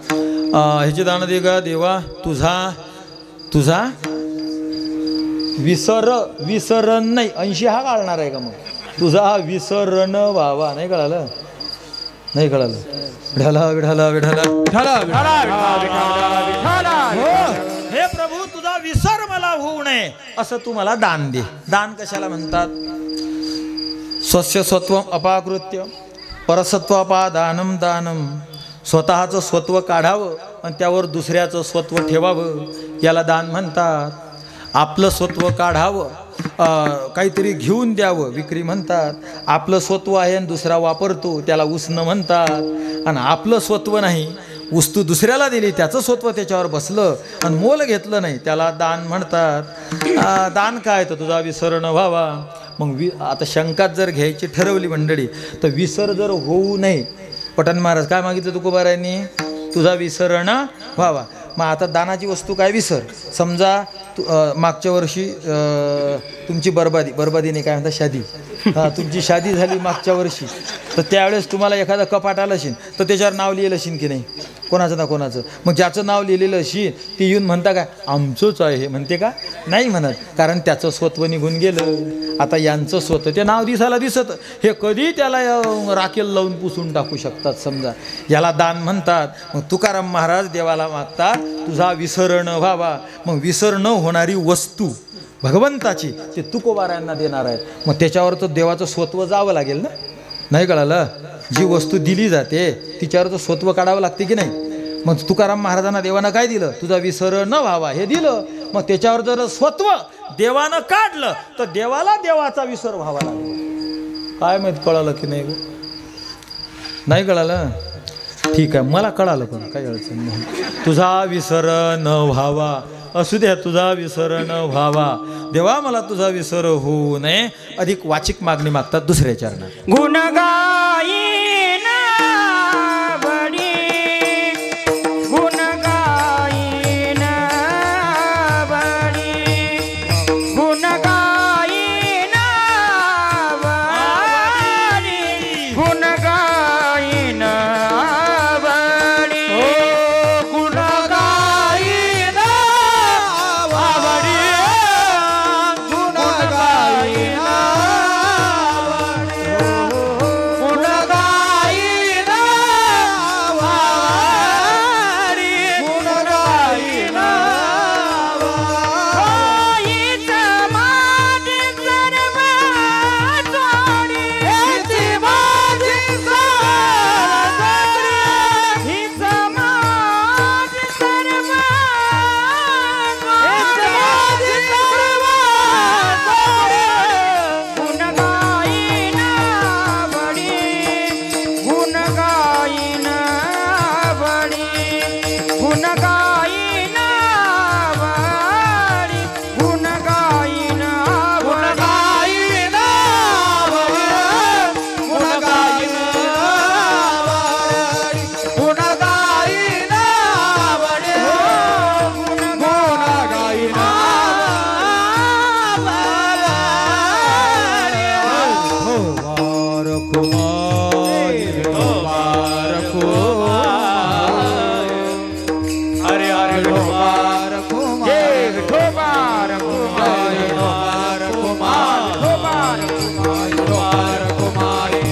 ह्याची दान दे गा देवा, तुझा विसरण नाही. 80 हा काढणार आहे का? मग तुझा विसरण व्हावा. नाही कळालं? हे प्रभू तुझा विसर मला होऊ नये असं तू मला दान दे. दान कशाला म्हणतात? स्वस्य स्वत्व अपाकृत्य परसत्व अपादानम दानम. स्वतःचं स्वत्व काढावं आणि त्यावर दुसऱ्याचं स्वत्व ठेवावं, याला दान म्हणतात. आपलं स्वत्व काढावं, काहीतरी घेऊन द्यावं, विक्री म्हणतात. आपलं स्वत्व आहे आणि दुसरा वापरतो, त्याला उसणं म्हणतात. आणि आपलं स्वत्व नाही, वस्तू दुसऱ्याला दिली, त्याचं स्वत्व त्याच्यावर बसलं आणि मोल घेतलं नाही, त्याला दान म्हणतात. दान काय? तर तुझा विसर न व्हावा. मग आता शंकात जर घ्यायची ठरवली मंडळी तर विसर जर होऊ नये. पटन महाराज काय मागितलं तुकोबारायांनी? तुझा विसर न व्हावा. मग आता दानाची वस्तू काय? विसर. समजा मागच्या वर्षी तुमची बरबादी नाही, काय म्हणतात, शादी. तुमची शादी झाली मागच्या वर्षी, तर त्यावेळेस तुम्हाला एखादं कपाट आलं असेल तर त्याच्यावर नाव लिहिलं असेल की नाही? कोणाचं ना कोणाचं. मग ज्याचं नाव लिहिलेलं असेल ती येऊन म्हणता काय आमचंच आहे हे? म्हणते का? नाही म्हणत, कारण त्याचं स्वत्व निघून गेलं. आता यांचं स्वतः ते नाव दिसायला दिसत, हे कधी त्याला राखेल लावून पुसून टाकू शकतात. समजा याला दान म्हणतात. मग तुकाराम महाराज देवाला मागतात तुझा विसर न व्हावा. मग विसर न होणारी वस्तू भगवंताची ते तुकोबारायांना देणार आहे. मग त्याच्यावर तर देवाचं स्वत्व जावं लागेल ना. नाही कळालं? जी वस्तू दिली जाते तिच्यावर तर स्वत्व काढावं लागते की नाही? मग तुकाराम महाराजांना देवानं काय दिलं? तुझा विसर न व्हावा हे दिलं. मग त्याच्यावर जर स्वत्व देवानं काढलं तर देवाला देवाचा विसर व्हावा लागेल. काय माहित कळालं की नाही? नाही कळालं? ठीक आहे, मला कळालं, पण काही अडचण नाही. तुझा विसर न व्हावा, असू द्या, तुझा विसर न व्हावा. देवा मला तुझा विसर होऊ नये. अधिक वाचिक मागणी मागतात दुसऱ्या चरणात. गुण गायीन बडी, गुण गायीन बडी, गुण गायीन रखुमाई विठोबा रखुमाई हरे हरे विठोबा रखुमाई जय विठोबा रखुमाई विठोबा रखुमाई विठोबा रखुमाई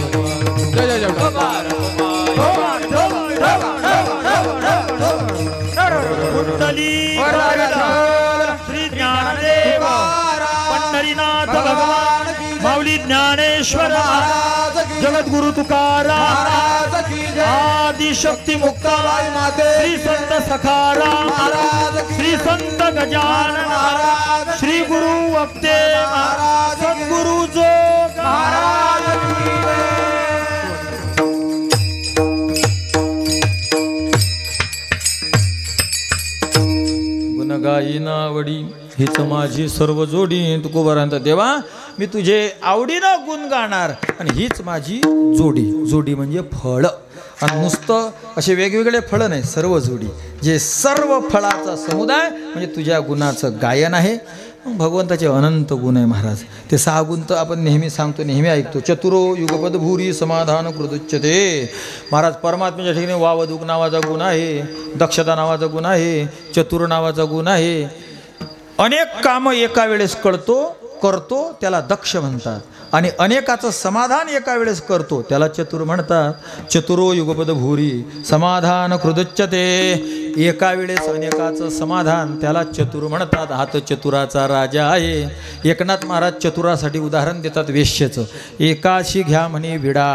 जय जय जय विठोबा कुंडली श्री ज्ञानदेव पंढरीनाथ भगवान माऊली ज्ञानेश्वर जगद्गुरु तुकाराम आदिशक्ती मुक्ताबाई माते श्री संत सखाराम श्री संत गजानन श्री गुरु वक्ते सद्गुरु जोग महाराज गायीना आवडी हीच माझी सर्व जोडी. तुकोबारांत देवा मी तुझे आवडीनं गुण गाणार आणि हीच माझी जोडी. जोडी म्हणजे फळ आणि नुसतं असे वेगवेगळे फळं नाही, सर्व जोडी जे सर्व फळाचा समुदाय म्हणजे तुझ्या गुणाचं गायन आहे. भगवंताचे अनंत गुण आहे महाराज. ते 6 गुण तर आपण नेहमी सांगतो, नेहमी ऐकतो. चतुरो युगपद भूरी समाधान कृदुच्यते. महाराज परमात्म्याच्या ठिकाणी वावधूक नावाचा गुण आहे, दक्षता नावाचा गुण आहे, चतुर नावाचा गुण आहे. अनेक कामं एका वेळेस करतो त्याला दक्ष म्हणतात आणि अनेकाचं समाधान एका वेळेस करतो त्याला चतुर म्हणतात. चतुरो युगपद भूरी समाधान कृदुच्यते. एका वेळेस अनेकाचं समाधान त्याला चतुर म्हणतात. हा तर चतुराचा राजा आहे. एकनाथ महाराज चतुरासाठी उदाहरण देतात वेश्येचं. एकाशी घ्या म्हणे विडा.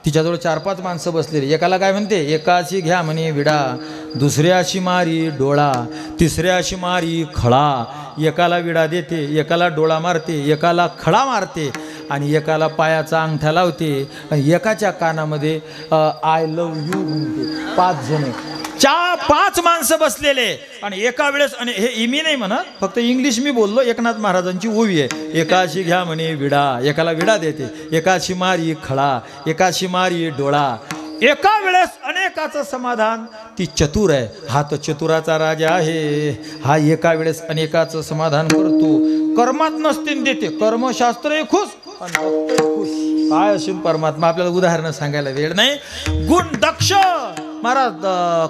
तिच्याजवळ 4-5 माणसं बसलेली. एकाला काय म्हणते, एकाशी घ्या म्हणे विडा, दुसऱ्याशी मारी डोळा, तिसऱ्याशी मारी खळा. एकाला विडा देते, एकाला डोळा मारते, एकाला खळा मारते आणि एकाला पायाचा अंगठा लावते आणि एकाच्या कानामध्ये आय लव्ह यू म्हणते. 5 जण 5 माणसं बसलेले आणि एका वेळेस. आणि हे इमी नाही म्हणत, फक्त इंग्लिश मी बोललो. एकनाथ महाराजांची ओवी आहे. एकाशी घ्या म्हणे विडा, एकाला विडा देते, एकाशी मारी खळा, एकाशी मारी डोळा. एका वेळेस अनेकाचं समाधान ती चतुर आहे. हा तर चतुराचा राजा आहे. हा एका वेळेस अनेकाचं समाधान करतो. कर्मात नसतील देते, कर्मशास्त्रही खुश आणि भक्तही खुश. काय असेल परमात्मा, आपल्याला उदाहरणं सांगायला वेळ नाही. गुण दक्ष महाराज.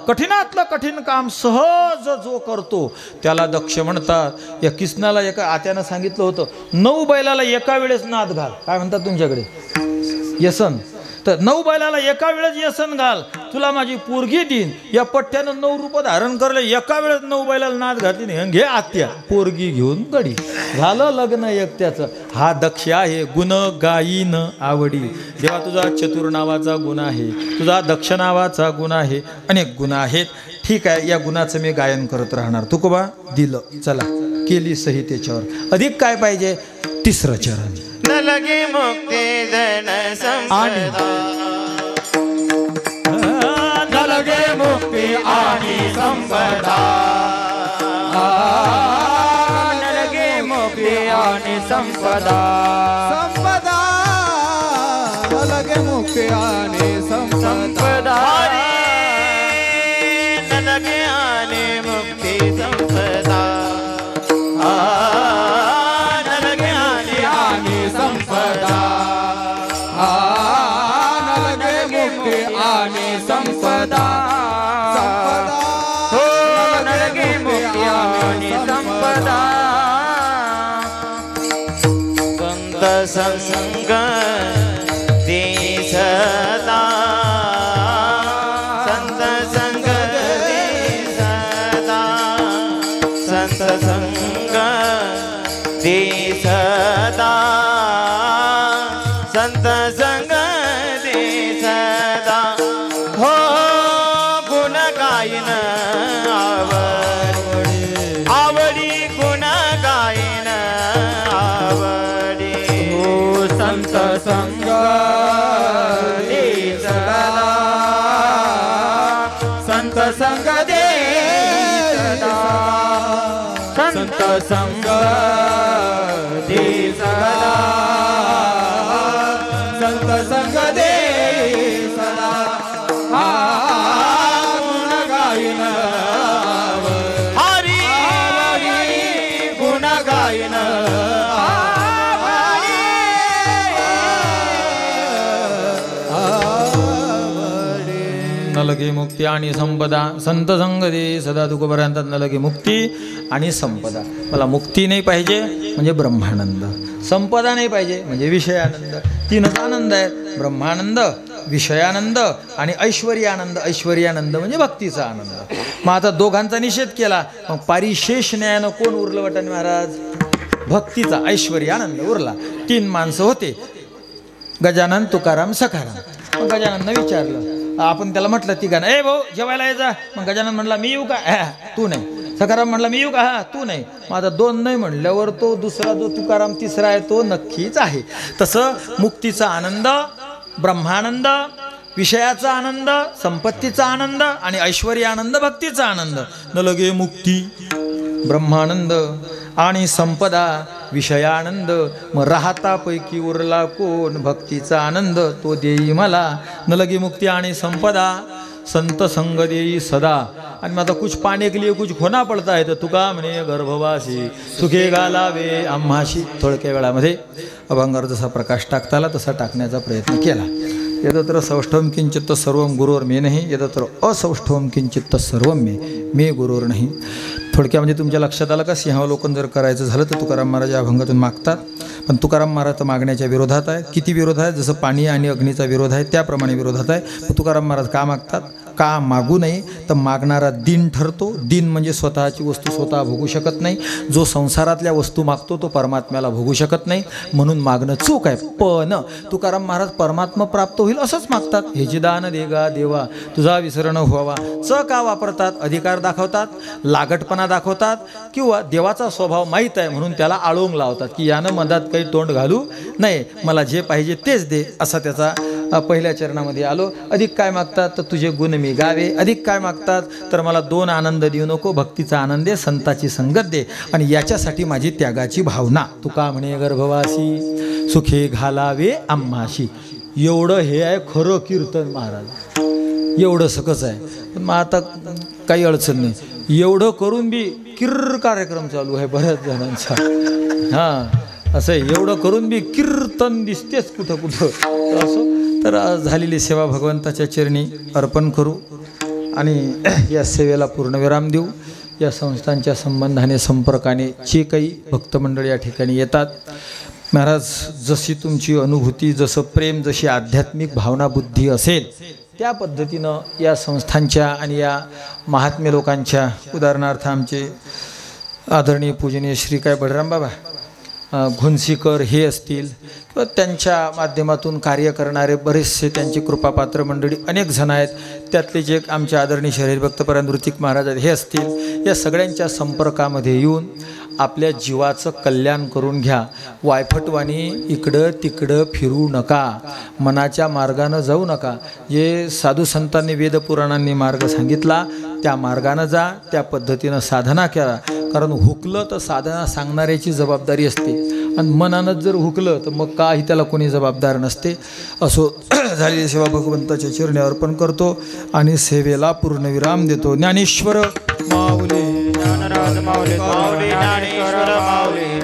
कठीणातलं कठीण काम सहज जो करतो त्याला दक्ष म्हणतात. या किसनाला एका आत्यानं सांगितलं होतं, 9 बैलाला एका वेळेस नाद घाल. काय म्हणतात तुमच्याकडे, व्यसन. तर 9 बैलाला एका वेळेस व्यसन घाल, तुला माझी पोरगी देईन. या पठ्ठ्यानं 9 रूप धारण करले. एका वेळेस 9 बैलाला नाद घातली नाही. घे आत्या पोरगी घेऊन गडी. झालं लग्न एकट्याचं. हा दक्ष आहे. गुण गायीन आवडी. देवा तुझा चतुर नावाचा गुण आहे, तुझा दक्ष नावाचा गुण आहे, अनेक गुण आहेत. ठीक आहे, या गुणाचं मी गायन करत राहणार. तुकोबा दिलं, चला केली सही त्याच्यावर. अधिक काय पाहिजे, 3रं चरण. न लगे मुक्ती धन संपदा, न लगे मुक्ती आणि संपदा, न लगे मुक्ती आणि संपदा, संपदा न लगे मुक्ती आणि संपदा, न लगे आणि मुक्ती संपदा, न लगे आणि संपदा, न लगे मुक्ती आणि संपदा, हो न लगे मुक्ती आणि संपदा. संत संग ते सदा, संत संग ते सदा, संत संग ते सदा, संत संग ते सदा. हो गुण गायन आवडी, आवडी गुण गायन आवडी. हो संत संग ते सदा, संत संग ते सदा, संत संग ते सदा, संत संग ते सदा. गुण गायन हरी, गुण गायन लगे मुक्ती आणि संपदा. संत संग दे सदा तुकोपर्यंत न लगे मुक्ती आणि संपदा. मला मुक्ती नाही पाहिजे म्हणजे ब्रह्मानंद, संपदा नाही पाहिजे म्हणजे विषयानंद. तीनच आनंद आहेत, ब्रह्मानंद, विषयानंद आणि ऐश्वर्यानंद. ऐश्वर्यानंद म्हणजे भक्तीचा आनंद. मग आता दोघांचा निषेध केला, मग पारिशेष न्यायानं कोण उरलं वाटण महाराज? भक्तीचा ऐश्वर्यानंद उरला. 3 माणसं होते, गजानन, तुकाराम, सखाराम. मग गजानननं विचारलं, आपण त्याला म्हटलं तिघांना, ए भाऊ जेवायला यायचा. मग गजानन म्हणला मी येऊ का? तू नाही. सखाराम म्हणला मी येऊ का? तू नाही. मग आता 2 नाही म्हणल्यावर तो दुसरा जो तुकाराम तिसरा आहे तो नक्कीच आहे. तसं मुक्तीचा आनंद, ब्रह्मानंद, विषयाचा आनंद, संपत्तीचा आनंद आणि ऐश्वर्यानंद, भक्तीचा आनंद. न लगे मुक्ती, ब्रह्मानंद आणि संपदा, विषयानंद. मग राहतापैकी उरला कोण? भक्तीचा आनंद, तो देई मला. न लगे मुक्ती आणि संपदा, संत संग देई सदा. आणि मग आता कुछ पाने के लिए कुछ खोना पडता है, तर तुका म्हणे गर्भवासी सुखे घालावे आम्हाशी. थोडक्या वेळामध्ये अभंगावर जसा प्रकाश टाकता आला तसा टाकण्याचा प्रयत्न केला. यदत्र सौष्ठवम किंचित सर्वम गुरुवर मे नाही, यदत्र असौष्ठवम किंचित सर्वम मे गुरुवर नाही. थोडक्यामध्ये तुमच्या लक्षात आलं का, सिंहावलोकन जर करायचं झालं तर तुकाराम महाराज या अभंगातून मागतात. पण तुकाराम महाराज तर मागण्याच्या विरोधात आहे. किती विरोध आहे? जसं पाणी आणि अग्नीचा विरोध आहे त्याप्रमाणे विरोधात आहे. पण तुकाराम महाराज का मागतात? का मागू नये? तर मागणारा दीन ठरतो. दीन म्हणजे स्वतःची वस्तू स्वतः भोगू शकत नाही. जो संसारातल्या वस्तू मागतो तो परमात्म्याला भोगू शकत नाही, म्हणून मागणं चूक आहे. पण तुकाराम महाराज परमात्मा प्राप्त होईल असंच मागतात. हे जे दान देगा देवा तुझा विसरण व्हावा. च का वापरतात? अधिकार दाखवतात, लागटपणा दाखवतात, किंवा देवाचा स्वभाव माहीत आहे म्हणून त्याला आळोंग लावतात की यानं मधात काही तोंड घालू नये, मला जे पाहिजे तेच दे. असा त्याचा पहिल्या चरणामध्ये आलो. अधिक काय मागतात? तर तुझे गुण मी गावे. अधिक काय मागतात? तर मला 2 आनंद देऊ नको, भक्तीचा आनंद दे, संताची संगत दे, आणि याच्यासाठी माझी त्यागाची भावना. तुका म्हणे गर्भवासी सुखे घालावे आम्हाशी. एवढं हे आहे खरं कीर्तन महाराज, एवढं सकच आहे. पण मग आता काही अडचण नाही. एवढं करून बी किर्र कार्यक्रम चालू आहे बऱ्याच जणांचा. हां असं आहे, एवढं करून बी कीर्तन दिसतेच कुठं कुठं. असं तर झालेली सेवा भगवंताच्या चरणी अर्पण करू आणि या सेवेला पूर्णविराम देऊ. या संस्थांच्या संबंधाने संपर्काने जे काही भक्तमंडळ या ठिकाणी येतात, महाराज जशी तुमची अनुभूती, जसं प्रेम, जशी आध्यात्मिक भावना बुद्धी असेल त्या पद्धतीनं या संस्थांच्या आणि या महात्म्य लोकांच्या, उदाहरणार्थ आमचे आदरणीय पूजनीय श्री काय बळराम बाबा घोणसीकर हे असतील, किंवा त्यांच्या माध्यमातून कार्य करणारे बरेचसे त्यांची कृपापात्र मंडळी अनेक जण आहेत. त्यातले जे आमचे आदरणीय शरीरभक्त परांतृतिक महाराज हे असतील, या सगळ्यांच्या संपर्कामध्ये येऊन आपल्या जीवाचं कल्याण करून घ्या. वायफटवाणी इकडं तिकडं फिरू नका, मनाच्या मार्गानं जाऊ नका. जे साधू संतांनी वेदपुराणांनी मार्ग सांगितला त्या मार्गानं जा, त्या पद्धतीनं साधना करा. कारण हुकलं तर साधना सांगणाऱ्याची जबाबदारी असते, आणि मनानं जर हुकलं तर मग काही त्याला कोणी जबाबदार नसते. असो झालेली सेवा भगवंताच्या चरणी अर्पण करतो आणि सेवेला पूर्णविराम देतो. ज्ञानेश्वर माऊली, ज्ञानराज माऊली, ज्ञानेश्वर माऊली.